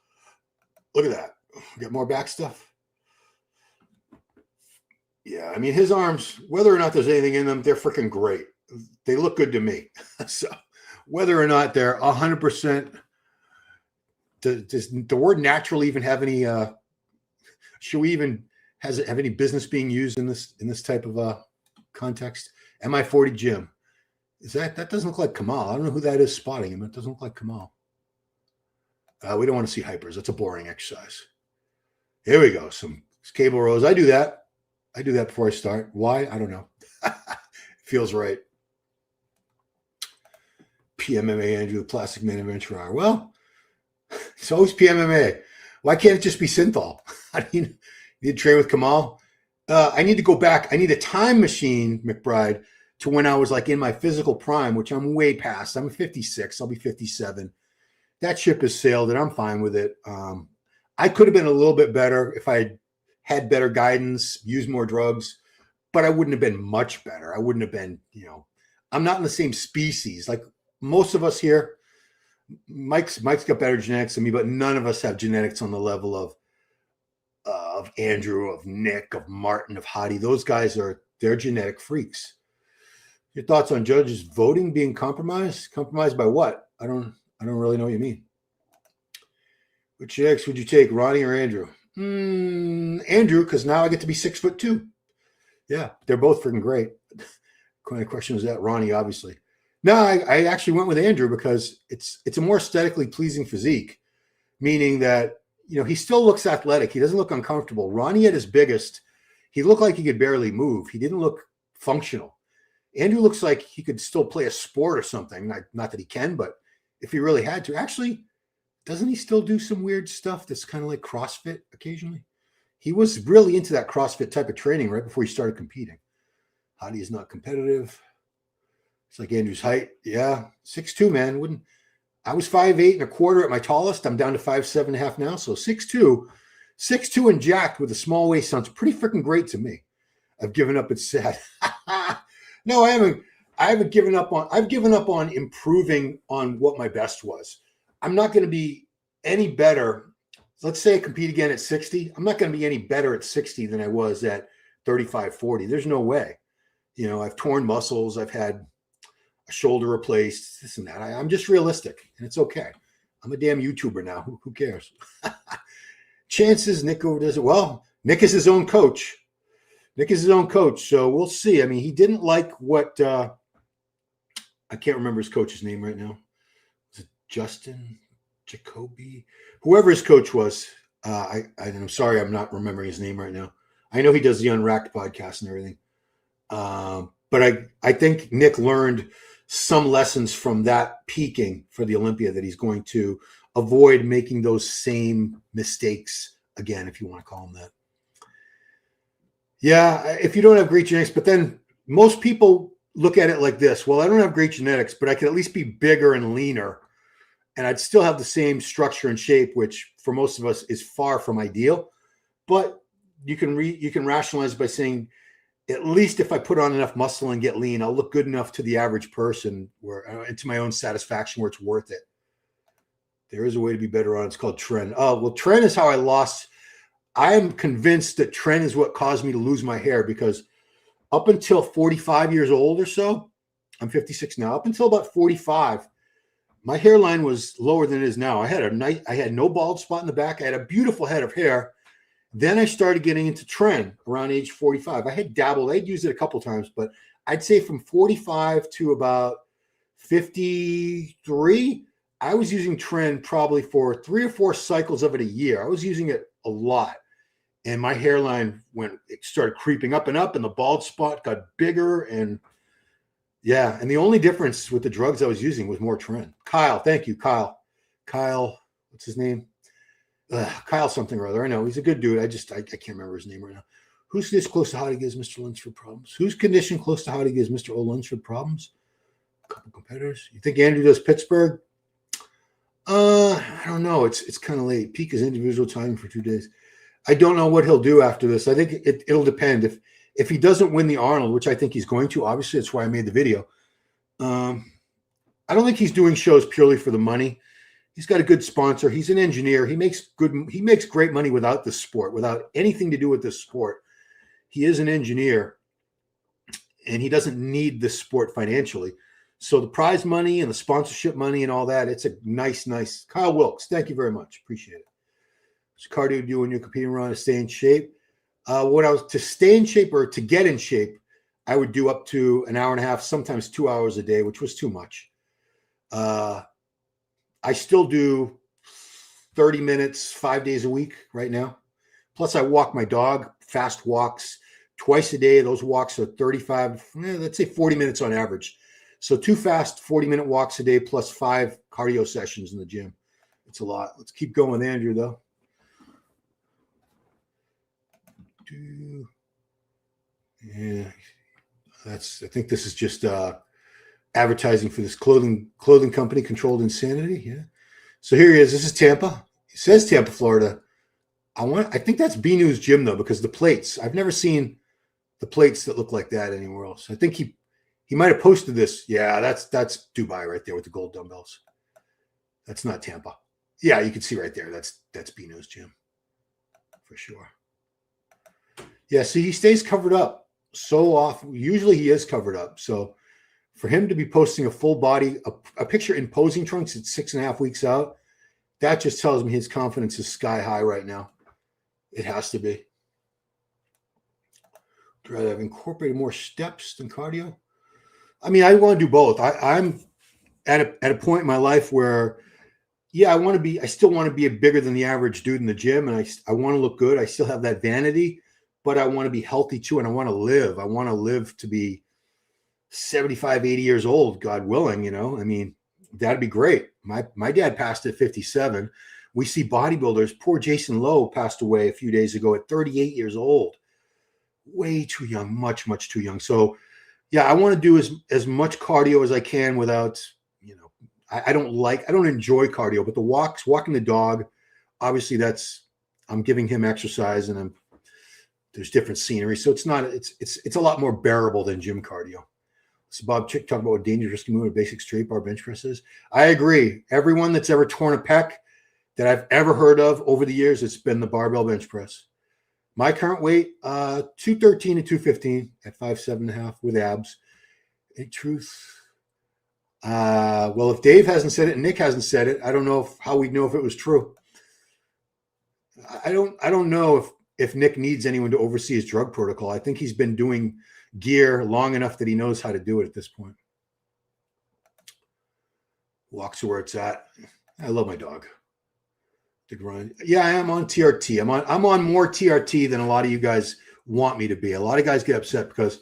Look at that. Got more back stuff. Yeah, I mean, his arms, whether or not there's anything in them, they're freaking great. They look good to me. So whether or not they're 100%, does the word natural even have any, should we even have any business being used in this type of context? MI40 Gym. That doesn't look like Kamal. I don't know who that is spotting him. It doesn't look like Kamal. We don't want to see hypers. That's a boring exercise. Here we go. Some cable rows. I do that before I start. Why? I don't know. Feels right. PMMA Andrew, the Plastic Man Adventurer. Well, it's always PMMA. Why can't it just be Synthol? I mean, you need to train with Kamal. I need to go back. I need a time machine, McBride, to when I was like in my physical prime, which I'm way past. I'm 56. I'll be 57. That ship has sailed, and I'm fine with it. I could have been a little bit better if I had better guidance, used more drugs, but I wouldn't have been much better. I wouldn't have been, I'm not in the same species. Like most of us here, Mike's got better genetics than me, but none of us have genetics on the level of Andrew, of Nick, of Martin, of Hadi. Those guys they're genetic freaks. Your thoughts on judges voting being compromised? Compromised by what? I don't really know what you mean. Which genetics would you take, Ronnie or Andrew? Andrew, because now I get to be 6'2". Yeah, they're both freaking great. What kind of question was that? Ronnie, obviously. No, I actually went with Andrew because it's a more aesthetically pleasing physique, meaning that he still looks athletic. He doesn't look uncomfortable. Ronnie at his biggest, he looked like he could barely move. He didn't look functional. Andrew looks like he could still play a sport or something. Not that he can, but if he really had to. Actually, doesn't he still do some weird stuff that's kind of like CrossFit occasionally? He was really into that CrossFit type of training right before he started competing. Hadi is not competitive. It's like Andrew's height. Yeah, 6'2", man. I was 5'8.25" at my tallest. I'm down to 5'7.5" now. So 6'2", and jacked with a small waist sounds pretty freaking great to me. I've given up. It's sad. No, I haven't. I've given up on improving on what my best was. I'm not going to be any better. Let's say I compete again at 60. I'm not going to be any better at 60 than I was at 35, 40. There's no way. I've torn muscles. I've had a shoulder replaced, this and that. I'm just realistic, and it's okay. I'm a damn YouTuber now. Who cares? Chances Nick does it well. Nick is his own coach. So we'll see. I mean, he didn't like what I can't remember his coach's name right now. Was it Justin Jacoby? Whoever his coach was. I'm sorry, I'm not remembering his name right now. I know he does the Unracked podcast and everything. But I think Nick learned some lessons from that peaking for the Olympia that he's going to avoid making those same mistakes again, if you want to call them that. Yeah, if you don't have great genetics, but then most people look at it like this. Well, I don't have great genetics, but I could at least be bigger and leaner, and I'd still have the same structure and shape, which for most of us is far from ideal. But you can rationalize by saying, at least if I put on enough muscle and get lean, I'll look good enough to the average person and to my own satisfaction where it's worth it. There is a way to be better on. It's called Tren. Oh, well, Tren is how I lost. I am convinced that Tren is what caused me to lose my hair, because up until 45 years old or so, I'm 56 now, up until about 45, my hairline was lower than it is now. I had no bald spot in the back. I had a beautiful head of hair. Then I started getting into Tren around age 45. I had dabbled. I'd used it a couple times, but I'd say from 45 to about 53, I was using Tren probably for 3 or 4 cycles of it a year. I was using it a lot. And my hairline it started creeping up, and the bald spot got bigger. And Yeah, and the only difference with the drugs I was using was more Tren. Kyle, thank you, Kyle. Kyle, what's his name? Kyle something or other. I know he's a good dude. I can't remember his name right now. Who's this close to how to gives Mr. Lunsford problems? Whose condition close to how to gives Mr. O. Lunsford problems? A couple competitors. You think Andrew does Pittsburgh? I don't know. It's kind of late. Peak his individual time for 2 days. I don't know what he'll do after this. I think it'll depend. If he doesn't win the Arnold, which I think he's going to, obviously that's why I made the video. I don't think he's doing shows purely for the money. He's got a good sponsor. He's an engineer. He makes great money without the sport, without anything to do with this sport. He is an engineer, and he doesn't need this sport financially. So the prize money and the sponsorship money and all that, it's a nice. Kyle Wilkes, thank you very much. Appreciate it. What's cardio do when you're competing around to stay in shape? When I was to stay in shape or to get in shape, I would do up to an hour and a half, sometimes 2 hours a day, which was too much. I still do 30 minutes, 5 days a week right now. Plus I walk my dog, fast walks twice a day. Those walks are 35, let's say 40 minutes on average. So 2 fast 40-minute walks a day plus 5 cardio sessions in the gym. It's a lot. Let's keep going with Andrew, though. Yeah, I think this is just advertising for this clothing company, Controlled Insanity. Yeah. So here he is. This is Tampa. It says Tampa, Florida. I think that's B News Gym though, because the plates. I've never seen the plates that look like that anywhere else. I think he might have posted this. Yeah, that's Dubai right there with the gold dumbbells. That's not Tampa. Yeah, you can see right there. That's B News Gym for sure. Yeah, see, he stays covered up so often. Usually he is covered up. So for him to be posting a full body, a picture in posing trunks at 6.5 weeks out, that just tells me his confidence is sky high right now. It has to be. I'd rather have incorporated more steps than cardio. I mean, I want to do both. I'm at a point in my life where, yeah, I still want to be a bigger than the average dude in the gym, and I want to look good. I still have that vanity, but I want to be healthy too, and I want to live. I want to live to be 75, 80 years old, God willing, you know. I mean, that'd be great. My dad passed at 57. We see bodybuilders. Poor Jason Lowe passed away a few days ago at 38 years old. Way too young, much, much too young. So, yeah, I want to do as much cardio as I can without, you know, I don't enjoy cardio, but the walking the dog, obviously I'm giving him exercise and there's different scenery. So it's a lot more bearable than gym cardio. So Bob Chick talking about what dangerous movement of basic straight bar bench press is. I agree. Everyone that's ever torn a pec that I've ever heard of over the years, it's been the barbell bench press. My current weight, 213 to 215 at 5'7.5" with abs. In truth, well, if Dave hasn't said it and Nick hasn't said it, I don't know how we'd know if it was true. I don't know if Nick needs anyone to oversee his drug protocol. I think he's been doing gear long enough that he knows how to do it at this point. Walks where it's at. I love my dog. Yeah, I am on TRT. I'm on more TRT than a lot of you guys want me to be. A lot of guys get upset because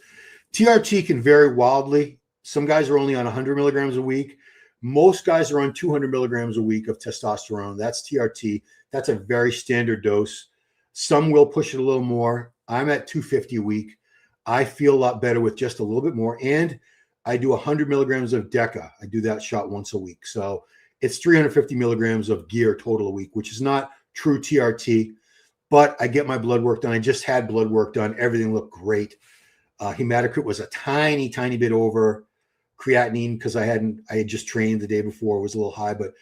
TRT can vary wildly. Some guys are only on 100 milligrams a week. Most guys are on 200 milligrams a week of testosterone. That's TRT. That's a very standard dose. Some will push it a little more. I'm at 250 a week. I feel a lot better with just a little bit more. And I do 100 milligrams of DECA. I do that shot once a week. So it's 350 milligrams of gear total a week, which is not true TRT, but I get my blood work done. I just had blood work done. Everything looked great. Hematocrit was a tiny, tiny bit over. Creatinine, because I had just trained the day before, was a little high, but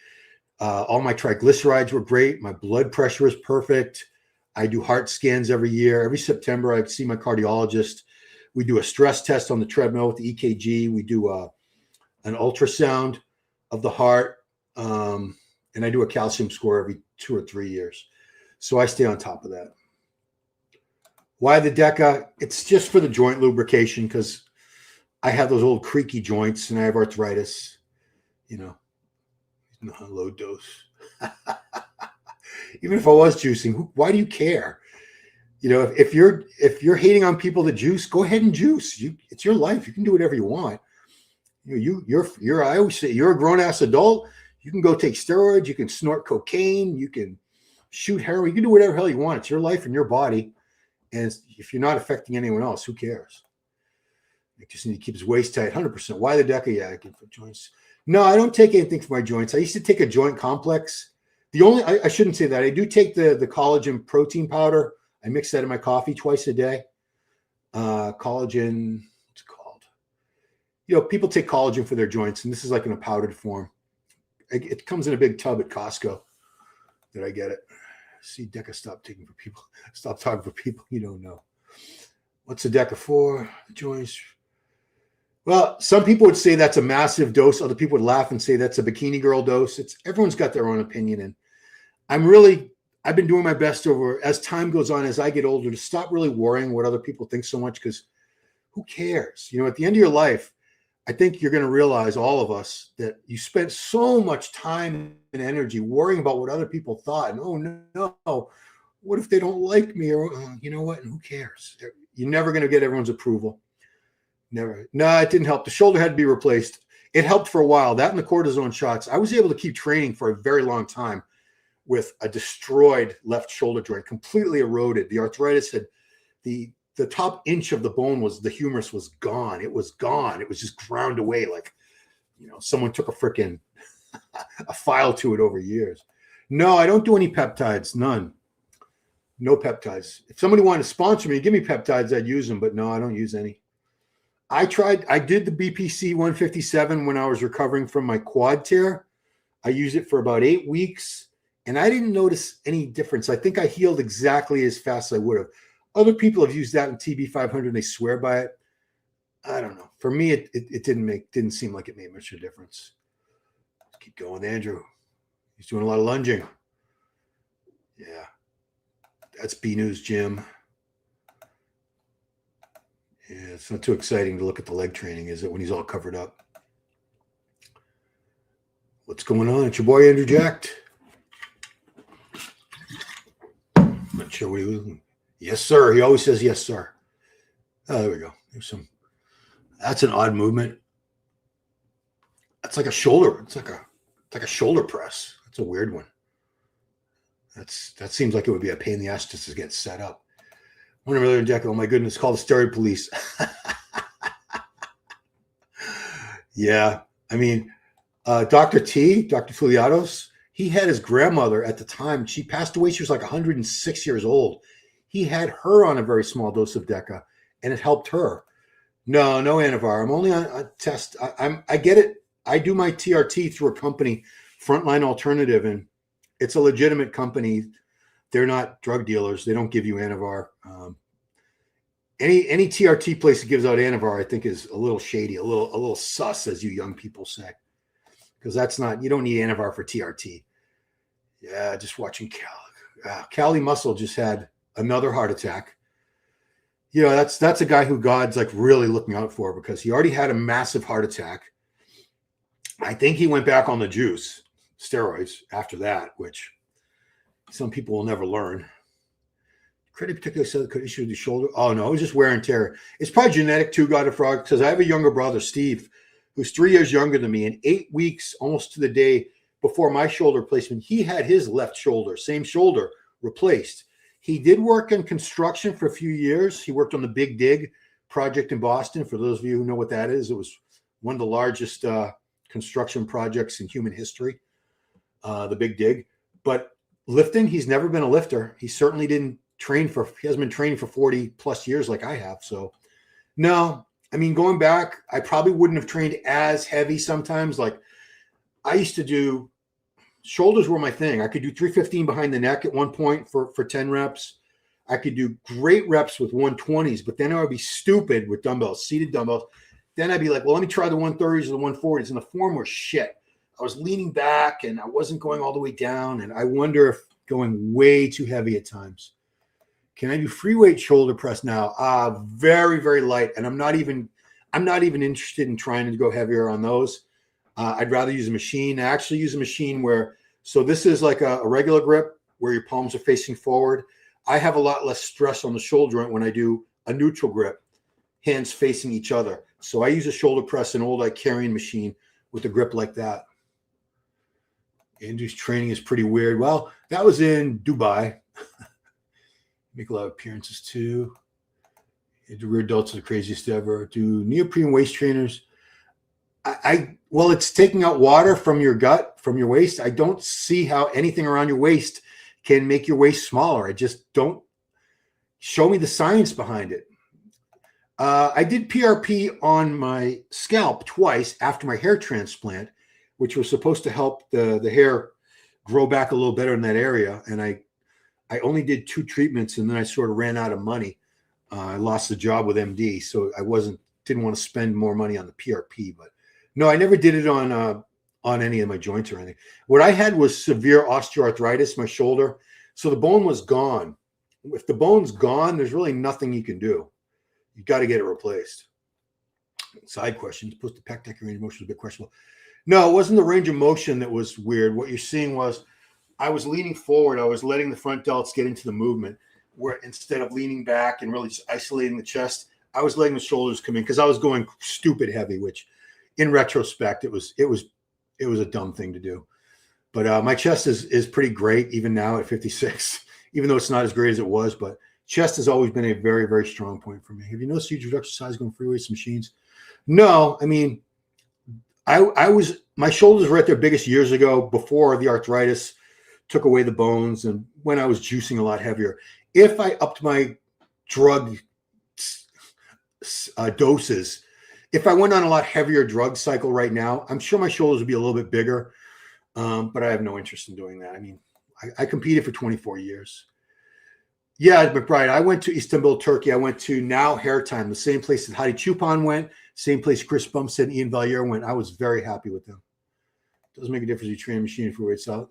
all my triglycerides were great. My blood pressure was perfect. I do heart scans every year. Every September, I see my cardiologist. We do a stress test on the treadmill with the EKG. We do an ultrasound of the heart. And I do a calcium score every 2 or 3 years. So I stay on top of that. Why the DECA? It's just for the joint lubrication because I have those old creaky joints and I have arthritis, you know, low dose. Even if I was juicing, why do you care? You know, if you're hating on people that juice, go ahead and juice. It's your life. You can do whatever you want. You're I always say you're a grown ass adult. You can go take steroids. You can snort cocaine. You can shoot heroin. You can do whatever hell you want. It's your life and your body. And if you're not affecting anyone else, who cares? You just need to keep his waist tight, 100%. Why the Deca? Yeah, I can for joints. No, I don't take anything for my joints. I used to take a joint complex. I shouldn't say that. I do take the collagen protein powder. I mix that in my coffee twice a day. Collagen, what's it called? People take collagen for their joints, and this is like in a powdered form. It comes in a big tub at Costco. Did I get it? See, Deca, stop taking for people. Stop talking for people you don't know. What's a Deca for? The joints. Well, some people would say that's a massive dose. Other people would laugh and say that's a bikini girl dose. Everyone's got their own opinion. And I've been doing my best as time goes on, as I get older, to stop really worrying what other people think so much, because who cares? At the end of your life, I think you're going to realize, all of us, that you spent so much time and energy worrying about what other people thought. And oh no, what if they don't like me? Or you know what? Who cares? You're never going to get everyone's approval. Never. No, it didn't help. The shoulder had to be replaced. It helped for a while. That and the cortisone shots. I was able to keep training for a very long time with a destroyed left shoulder joint, completely eroded. The arthritis had the top inch of the bone the humerus was gone. It was gone. It was just ground away like, someone took a file to it over years. No, I don't do any peptides. None. No peptides. If somebody wanted to sponsor me, give me peptides, I'd use them. But no, I don't use any. I did the BPC 157 when I was recovering from my quad tear. I used it for about 8 weeks, and I didn't notice any difference. I think I healed exactly as fast as I would have. Other people have used that in TB 500 and they swear by it. I don't know. For me, it didn't seem like it made much of a difference. Let's keep going, Andrew. He's doing a lot of lunging. Yeah. That's B News Gym. Yeah, it's not too exciting to look at the leg training, is it, when he's all covered up? What's going on? It's your boy Andrew Jacked. Not sure what he was. Yes, sir. He always says yes, sir. Oh, there we go. That's an odd movement. That's like a shoulder. It's like a shoulder press. That's a weird one. That seems like it would be a pain in the ass just to get set up. $1 million Jack. Oh my goodness, call the steroid police. Yeah. I mean, Dr. Filiatos, he had his grandmother at the time. She passed away. She was like 106 years old. He had her on a very small dose of Deca, and it helped her. No Anavar. I'm only on a test. I get it. I do my TRT through a company, Frontline Alternative, and it's a legitimate company. They're not drug dealers. They don't give you Anavar. Any TRT place that gives out Anavar, I think, is a little shady, a little sus, as you young people say, because you don't need Anavar for TRT. Yeah, just watching Cali Muscle just had another heart attack. That's a guy who God's like really looking out for, because he already had a massive heart attack. I think he went back on the juice, steroids, after that, which some people will never learn. Credit particularly said could issue the shoulder. Oh no, it was just wear and tear. It's probably genetic too, God of Frog, because I have a younger brother, Steve, who's 3 years younger than me, and 8 weeks almost to the day before my shoulder replacement, he had his left shoulder, same shoulder, replaced. He did work in construction for a few years. He worked on the Big Dig project in Boston. For those of you who know what that is, it was one of the largest construction projects in human history, the Big Dig. But lifting, he's never been a lifter. He certainly didn't he hasn't been training for 40 plus years like I have. So no, I mean, going back, I probably wouldn't have trained as heavy sometimes. Like I used to do, shoulders were my thing. I could do 315 behind the neck at one point for 10 reps. I could do great reps with 120s, but then I would be stupid with dumbbells, seated dumbbells. Then I'd be like, well, let me try the 130s or the 140s. And the form was shit. I was leaning back and I wasn't going all the way down. And I wonder if going way too heavy at times. Can I do free weight shoulder press now? Very, very light. And I'm not even interested in trying to go heavier on those. I'd rather use a machine. I actually use a machine so this is like a regular grip where your palms are facing forward. I have a lot less stress on the shoulder joint when I do a neutral grip, hands facing each other. So I use a shoulder press, an old carrying machine with a grip like that. Andrew's training is pretty weird. Well, that was in Dubai. Make a lot of appearances too. The rear delts are the craziest ever. Do neoprene waist trainers. Well, it's taking out water from your gut, from your waist. I don't see how anything around your waist can make your waist smaller. I just don't. Show me the science behind it. I did PRP on my scalp twice after my hair transplant, which was supposed to help the hair grow back a little better in that area. And I only did 2 treatments, and then I sort of ran out of money. I lost the job with MD, so I didn't want to spend more money on the PRP. But no, I never did it on any of my joints or anything. What I had was severe osteoarthritis, my shoulder. So the bone was gone. If the bone's gone, there's really nothing you can do. You got to get it replaced. Side questions. Post the pec range of motion is a bit questionable. No, it wasn't the range of motion that was weird. What you're seeing was I was leaning forward. I was letting the front delts get into the movement, where instead of leaning back and really just isolating the chest, I was letting the shoulders come in because I was going stupid heavy, which in retrospect, it was a dumb thing to do. But my chest is pretty great even now at 56, even though it's not as great as it was. But chest has always been a very, very strong point for me. Have you noticed huge reduction size going free weights machines? No, I mean, my shoulders were at their biggest years ago before the arthritis took away the bones and when I was juicing a lot heavier. If I upped my drug doses, if I went on a lot heavier drug cycle right now, I'm sure my shoulders would be a little bit bigger, but I have no interest in doing that. I mean, I competed for 24 years. Yeah, McBride, I went to Istanbul, Turkey. I went to Now Hair Time, the same place that Hadi Chupan went, same place Chris Bumstead and Ian Valier went. I was very happy with them. Doesn't make a difference if you train a machine for weights out.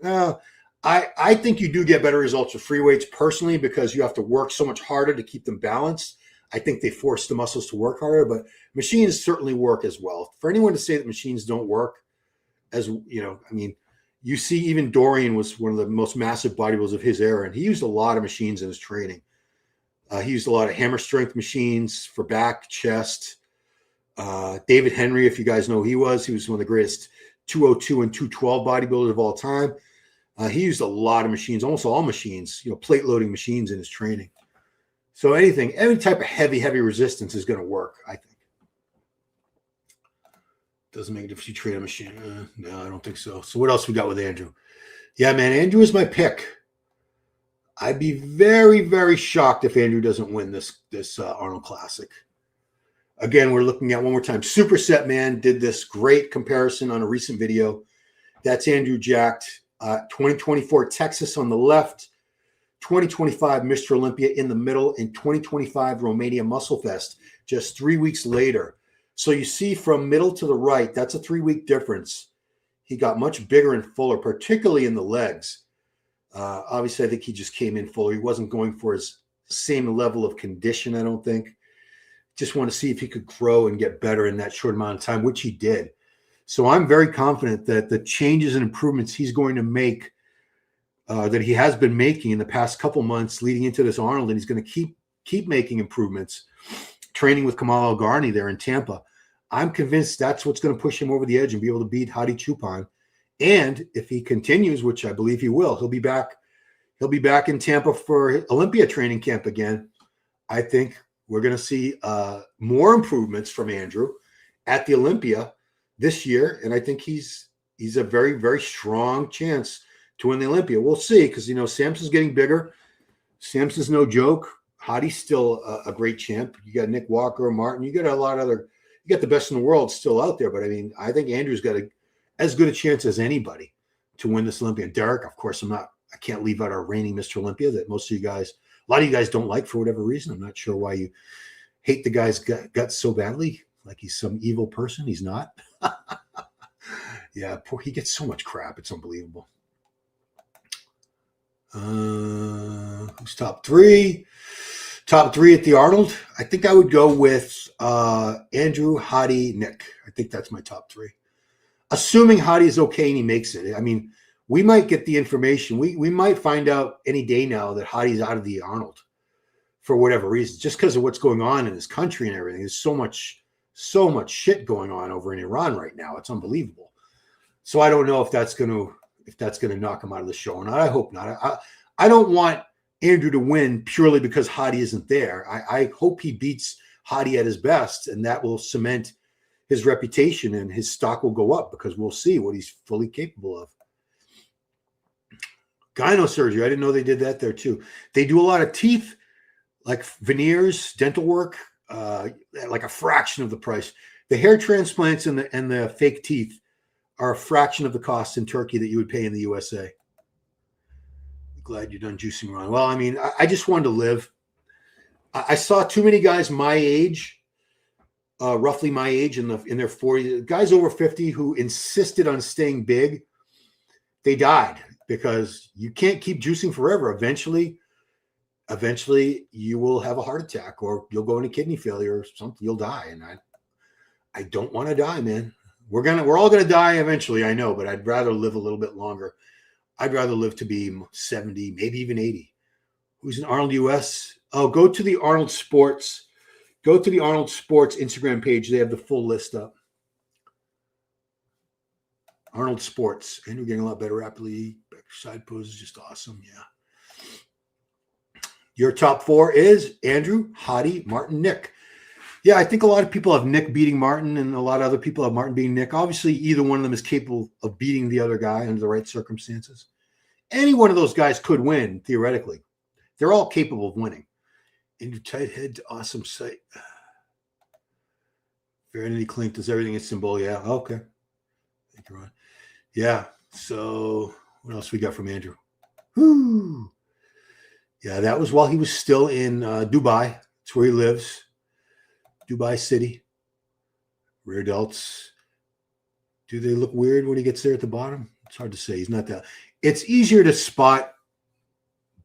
I think you do get better results with free weights personally because you have to work so much harder to keep them balanced. I think they force the muscles to work harder, but machines certainly work as well. For anyone to say that machines don't work, as you know, I mean, you see even Dorian was one of the most massive bodybuilders of his era, and he used a lot of machines in his training. He used a lot of hammer strength machines for back, chest. David Henry, if you guys know who he was one of the greatest 202 and 212 bodybuilders of all time. He used a lot of machines, almost all machines, plate loading machines in his training. So any type of heavy resistance is going to work, I think. Doesn't make a difference if you train a machine. No, I don't think so. So what else we got with Andrew? Yeah, man, Andrew is my pick. I'd be very, very shocked if Andrew doesn't win this Arnold Classic. Again, we're looking at one more time. Superset Man did this great comparison on a recent video. That's Andrew jacked. 2024 Texas on the left, 2025 Mr. Olympia in the middle, and 2025 Romania Muscle Fest just 3 weeks later. So you see from middle to the right, that's a 3-week difference. He got much bigger and fuller, particularly in the legs. Obviously, I think he just came in fuller. He wasn't going for his same level of condition, I don't think. Just want to see if he could grow and get better in that short amount of time, which he did. So I'm very confident that the changes and improvements he's going to make, that he has been making in the past couple months leading into this Arnold, and he's going to keep making improvements, training with Kamal El-Garni there in Tampa. I'm convinced that's what's going to push him over the edge and be able to beat Hadi Chupan. And if he continues, which I believe he will, he'll be back in Tampa for Olympia training camp again. I think we're going to see more improvements from Andrew at the Olympia this year, and I think he's a very, very strong chance to win the Olympia. We'll see, because Samson's getting bigger. Samson's no joke. Hadi's still a great champ. You got Nick Walker, Martin. You got a lot of other. You got the best in the world still out there. But I mean, I think Andrew's got as good a chance as anybody to win this Olympia. And Derek, of course, I can't leave out our reigning Mr. Olympia that most of you guys, a lot of you guys don't like for whatever reason. I'm not sure why you hate the guy's guts so badly, like he's some evil person. He's not. Yeah, he gets so much crap. It's unbelievable. Who's top 3? Top 3 at the Arnold. I think I would go with Andrew, Hadi, Nick. I think that's my top 3. Assuming Hadi is okay and he makes it. I mean, we might get the information. We might find out any day now that Hadi's out of the Arnold for whatever reason, just because of what's going on in his country and everything. There's so much so much shit going on over in Iran right now. It's unbelievable. So I don't know if that's going to knock him out of the show or not. I hope not. I don't want Andrew to win purely because Hadi isn't there. I hope he beats Hadi at his best, and that will cement his reputation and his stock will go up because we'll see what he's fully capable of. Gynosurgery. I didn't know they did that there too. They do a lot of teeth, like veneers, dental work, like a fraction of the price. The hair transplants and the fake teeth are a fraction of the cost in Turkey that you would pay in the USA. Glad you're done juicing, Ron. Well, I mean, I just wanted to live. I saw too many guys my age, roughly my age, in their 40s, guys over 50 who insisted on staying big. They died because you can't keep juicing forever. Eventually you will have a heart attack or you'll go into kidney failure or something. You'll die, and I don't want to die, man. We're all gonna die eventually, I know, but I'd rather live a little bit longer. I'd rather live to be 70, maybe even 80. Who's in Arnold US? Oh, go to the Arnold Sports. Go to the Arnold Sports Instagram page. They have the full list up. Arnold Sports. And we're getting a lot better rapidly. Side pose is just awesome. Yeah. Your top four is Andrew, Hadi, Martin, Nick. Yeah, I think a lot of people have Nick beating Martin and a lot of other people have Martin beating Nick. Obviously, either one of them is capable of beating the other guy under the right circumstances. Any one of those guys could win, theoretically. They're all capable of winning. Andrew tight head to awesome sight. Serenity Clink does everything in symbol. Yeah, okay. Thank you, Ron. Yeah, so what else we got from Andrew? Whoo! Yeah, that was while he was still in Dubai. That's where he lives. Dubai City. Rear delts. Do they look weird when he gets there at the bottom? It's hard to say. He's not that. It's easier to spot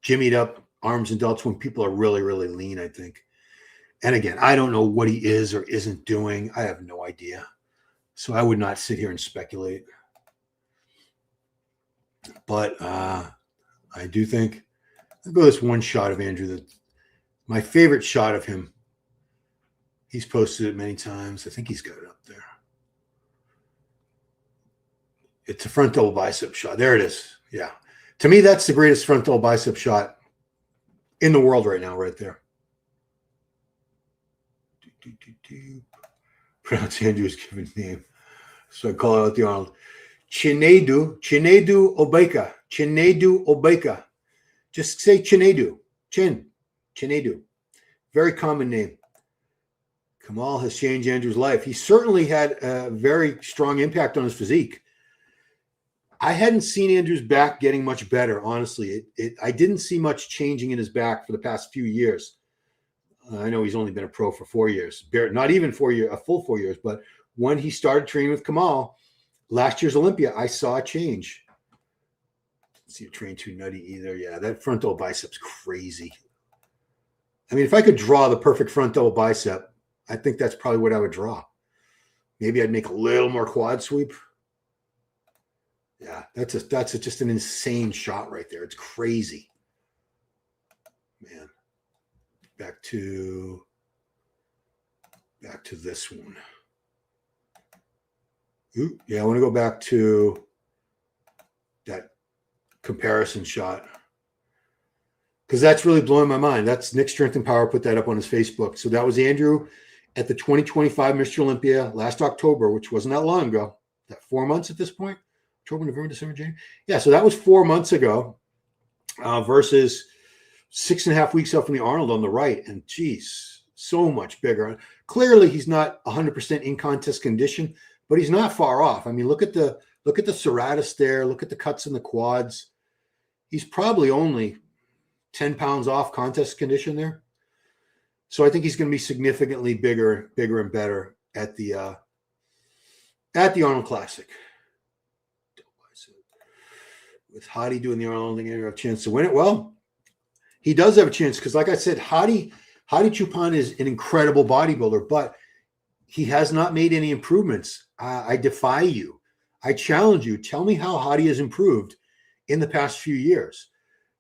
jimmied up arms and delts when people are really, really lean, I think. And again, I don't know what he is or isn't doing. I have no idea. So I would not sit here and speculate. But I do think, I'll go this one shot of Andrew. That my favorite shot of him. He's posted it many times. I think he's got it up there. It's a front double bicep shot. There it is. Yeah. To me, that's the greatest front double bicep shot in the world right now, right there. Pronounce Andrew's given name. So I call out the Arnold. Chinedu Obeka. Chinedu Obeka. Just say Chinedu. Chinedu. Very common name. Kamal has changed Andrew's life. He certainly had a very strong impact on his physique. I hadn't seen Andrew's back getting much better, honestly. I didn't see much changing in his back for the past few years. I know he's only been a pro for 4 years, not even 4 years, a full 4 years. But when he started training with Kamal, last year's Olympia, I saw a change. Didn't see it train too nutty either. Yeah, that front double bicep's crazy. I mean, if I could draw the perfect front double bicep, I think that's probably what I would draw. Maybe I'd make a little more quad sweep. Yeah, that's just an insane shot right there. It's crazy. Man. Back to this one. Ooh, yeah, I want to go back to that comparison shot. Because that's really blowing my mind. That's Nick Strength and Power put that up on his Facebook. So that was Andrew at the 2025 Mr. Olympia last October, which wasn't that long ago. That 4 months at this point? October, November, December, January. Yeah, so that was 4 months ago versus 6.5 weeks out from the Arnold on the right. And geez, so much bigger. Clearly, he's not 100% in contest condition, but he's not far off. I mean, look at the serratus there. Look at the cuts in the quads. He's probably only 10 pounds off contest condition there. So I think he's going to be significantly bigger and better at the Arnold Classic. With Hadi doing the Arnold, I think he have a chance to win it. Well, he does have a chance because, like I said, Hadi Choopan is an incredible bodybuilder, but he has not made any improvements. I defy you. I challenge you. Tell me how Hadi has improved in the past few years.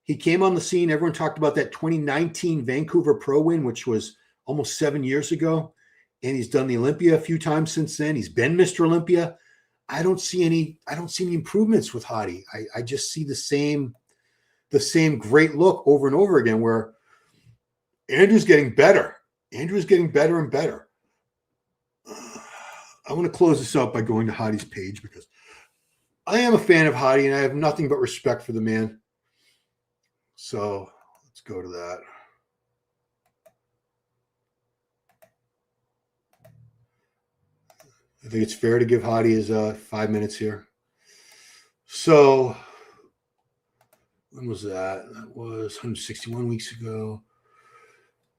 He came on the scene. Everyone talked about that 2019 Vancouver Pro win, which was almost 7 years ago. and he's done the Olympia a few times since then. He's been Mr. Olympia. I don't see any improvements with Hadi. I just see the same great look over and over again, where Andrew's getting better. Andrew's getting better and better. I want to close this up by going to Hadi's page, because I am a fan of Hadi and I have nothing but respect for the man. So let's go to that. I think it's fair to give Hadi his 5 minutes here. So when was that? That was 161 weeks ago.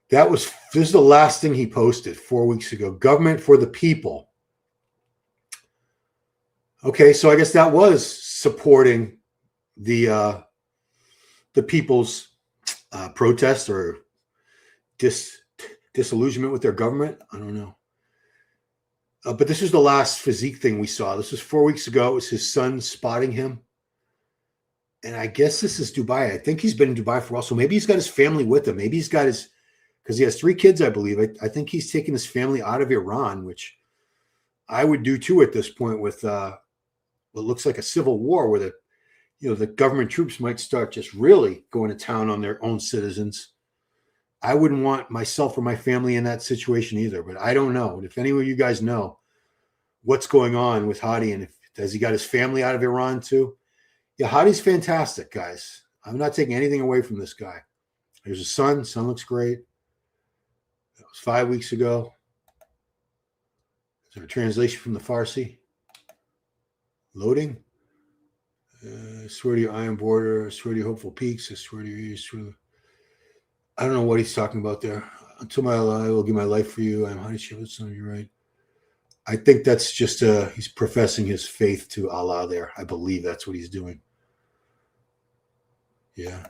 This is the last thing he posted 4 weeks ago. Government for the people. Okay, so I guess that was supporting the people's protest or disillusionment with their government. I don't know. But this was the last physique thing we saw. This was 4 weeks ago. It was his son spotting him. And I guess this is Dubai. I think he's been in Dubai for a while. So maybe he's got his family with him. Maybe he's got because he has 3 kids, I believe. I think he's taking his family out of Iran, which I would do too at this point, with what looks like a civil war, where the government troops might start just really going to town on their own citizens. I wouldn't want myself or my family in that situation either, but I don't know. And if any of you guys know what's going on with Hadi, and has he got his family out of Iran too? Yeah, Hadi's fantastic, guys. I'm not taking anything away from this guy. There's a son. Son looks great. That was 5 weeks ago. Is there a translation from the Farsi? Loading. Swear to your iron border. Swear to your hopeful peaks. I swear to you. I don't know what he's talking about there. Until I will give my life for you. I'm Hadi Shepard, son of you, right? I think that's just he's professing his faith to Allah there. I believe that's what he's doing. Yeah.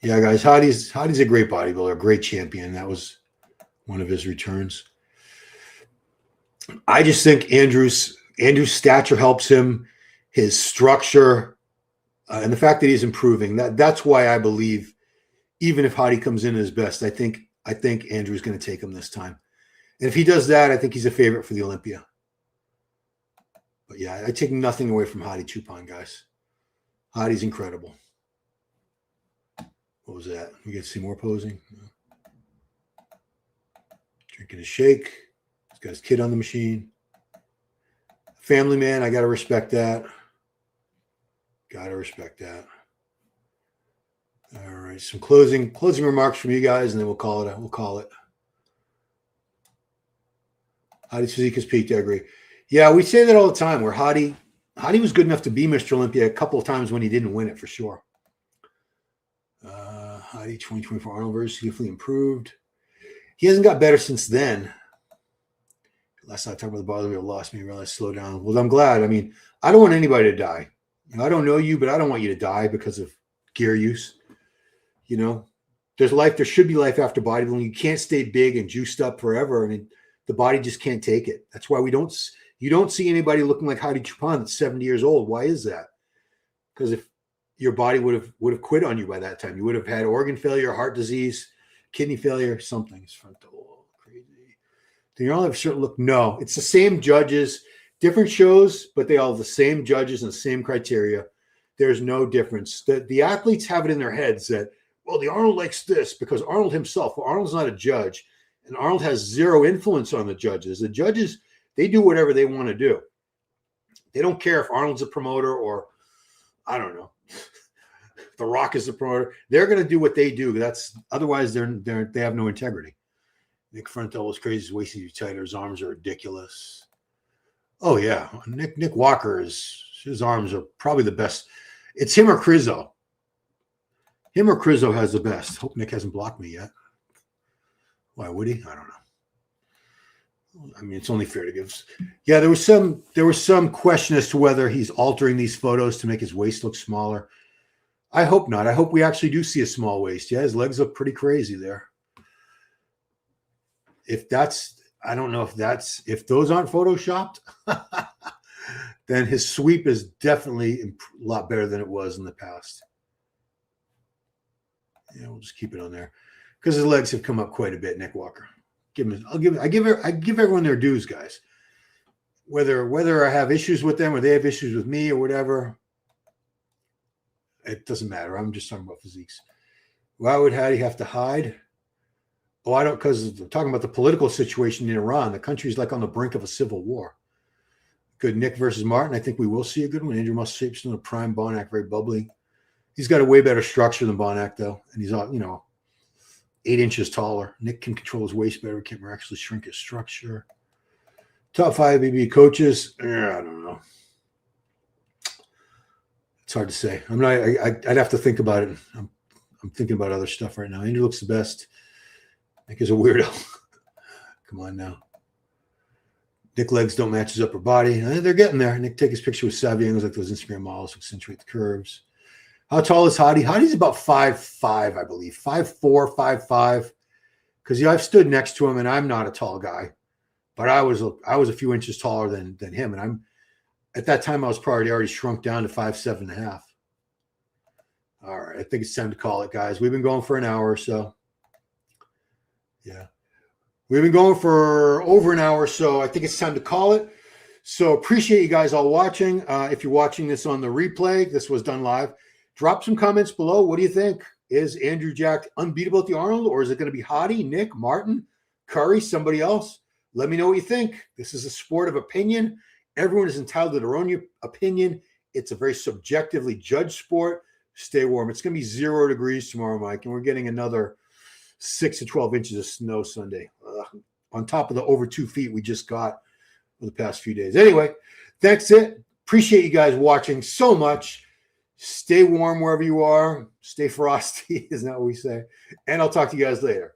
Yeah, guys, Hadi's a great bodybuilder, a great champion. That was one of his returns. I just think Andrew's stature helps him, his structure, and the fact that he's improving. That's why I believe, even if Hadi comes in at his best, I think Andrew's going to take him this time. And if he does that, I think he's a favorite for the Olympia. But yeah, I take nothing away from Hadi Chupan, guys. Hadi's incredible. What was that? We get to see more posing. Drinking a shake. He's got his kid on the machine. Family man, I got to respect that. Got to respect that. All right, some closing remarks from you guys, and then we'll call it. Hadi's physique has peaked, I agree. Yeah, we say that all the time, where Hadi was good enough to be Mr. Olympia a couple of times when he didn't win it, for sure. Hadi 2024 Arnold versus significantly improved. He hasn't got better since then. Last time I talked about the bother wheel lost me, realized slow down. Well, I'm glad. I mean, I don't want anybody to die. I don't know you, but I don't want you to die because of gear use. There's life. There should be life after bodybuilding. You can't stay big and juiced up forever. I mean, the body just can't take it. That's why you don't see anybody looking like Hadi Chupan that's 70 years old. Why is that? Because if your body would have quit on you by that time, you would have had organ failure, heart disease, kidney failure, something. It's crazy. Do you all have a certain look? No, it's the same judges, different shows, but they all have the same judges and the same criteria. There's no difference. The athletes have it in their heads that, well, the Arnold likes this because Arnold himself. Well, Arnold's not a judge, and Arnold has zero influence on the judges. The judges, they do whatever they want to do. They don't care if Arnold's a promoter or, I don't know, The Rock is the promoter. They're going to do what they do. Otherwise they have no integrity. Nick Frontel is crazy. His waist is too tight. His arms are ridiculous. Oh yeah, Nick Walker his arms are probably the best. It's him or Crizzo. Him or Crizzo has the best. Hope Nick hasn't blocked me yet. Why would he? I don't know. I mean, it's only fair to give. Yeah, there was some question as to whether he's altering these photos to make his waist look smaller. I hope not. I hope we actually do see a small waist. Yeah, his legs look pretty crazy there. I don't know if those aren't photoshopped, then his sweep is definitely a lot better than it was in the past. Yeah, we'll just keep it on there because his legs have come up quite a bit, Nick Walker. I give everyone their dues, guys. Whether I have issues with them or they have issues with me or whatever, it doesn't matter. I'm just talking about physiques. Why would Hattie have to hide? Oh, I don't, because I'm talking about the political situation in Iran. The country's like on the brink of a civil war. Good Nick versus Martin. I think we will see a good one. Andrew Muschampson, a prime Bonac, very bubbly. He's got a way better structure than Bonac, though. And he's, 8 inches taller. Nick can control his waist better. Can actually shrink his structure. Top 5 BB coaches. I don't know. It's hard to say. I'd have to think about it. I'm thinking about other stuff right now. Andrew looks the best. Nick is a weirdo. Come on now. Nick legs don't match his upper body. They're getting there. Nick take his picture with savvy angles like those Instagram models to accentuate the curves. How tall is Hottie? Hottie's about 5'5", I believe. 5'4", 5'5". Because I've stood next to him and I'm not a tall guy. But I was a few inches taller than him. And at that time I was probably already shrunk down to 5'7.5". All right. I think it's time to call it, guys. We've been going for an hour or so. Yeah. We've been going for over an hour, so I think it's time to call it. So appreciate you guys all watching. If you're watching this on the replay, this was done live. Drop some comments below. What do you think? Is Andrew Jack unbeatable at the Arnold, or is it going to be Hottie, Nick, Martin, Curry, somebody else? Let me know what you think. This is a sport of opinion. Everyone is entitled to their own opinion. It's a very subjectively judged sport. Stay warm. It's going to be 0 degrees tomorrow, Mike, and we're getting another 6 to 12 inches of snow Sunday, on top of the over 2 feet we just got for the past few days. Anyway, that's it. Appreciate you guys watching so much. Stay warm wherever you are. Stay frosty, isn't that what we say? And I'll talk to you guys later.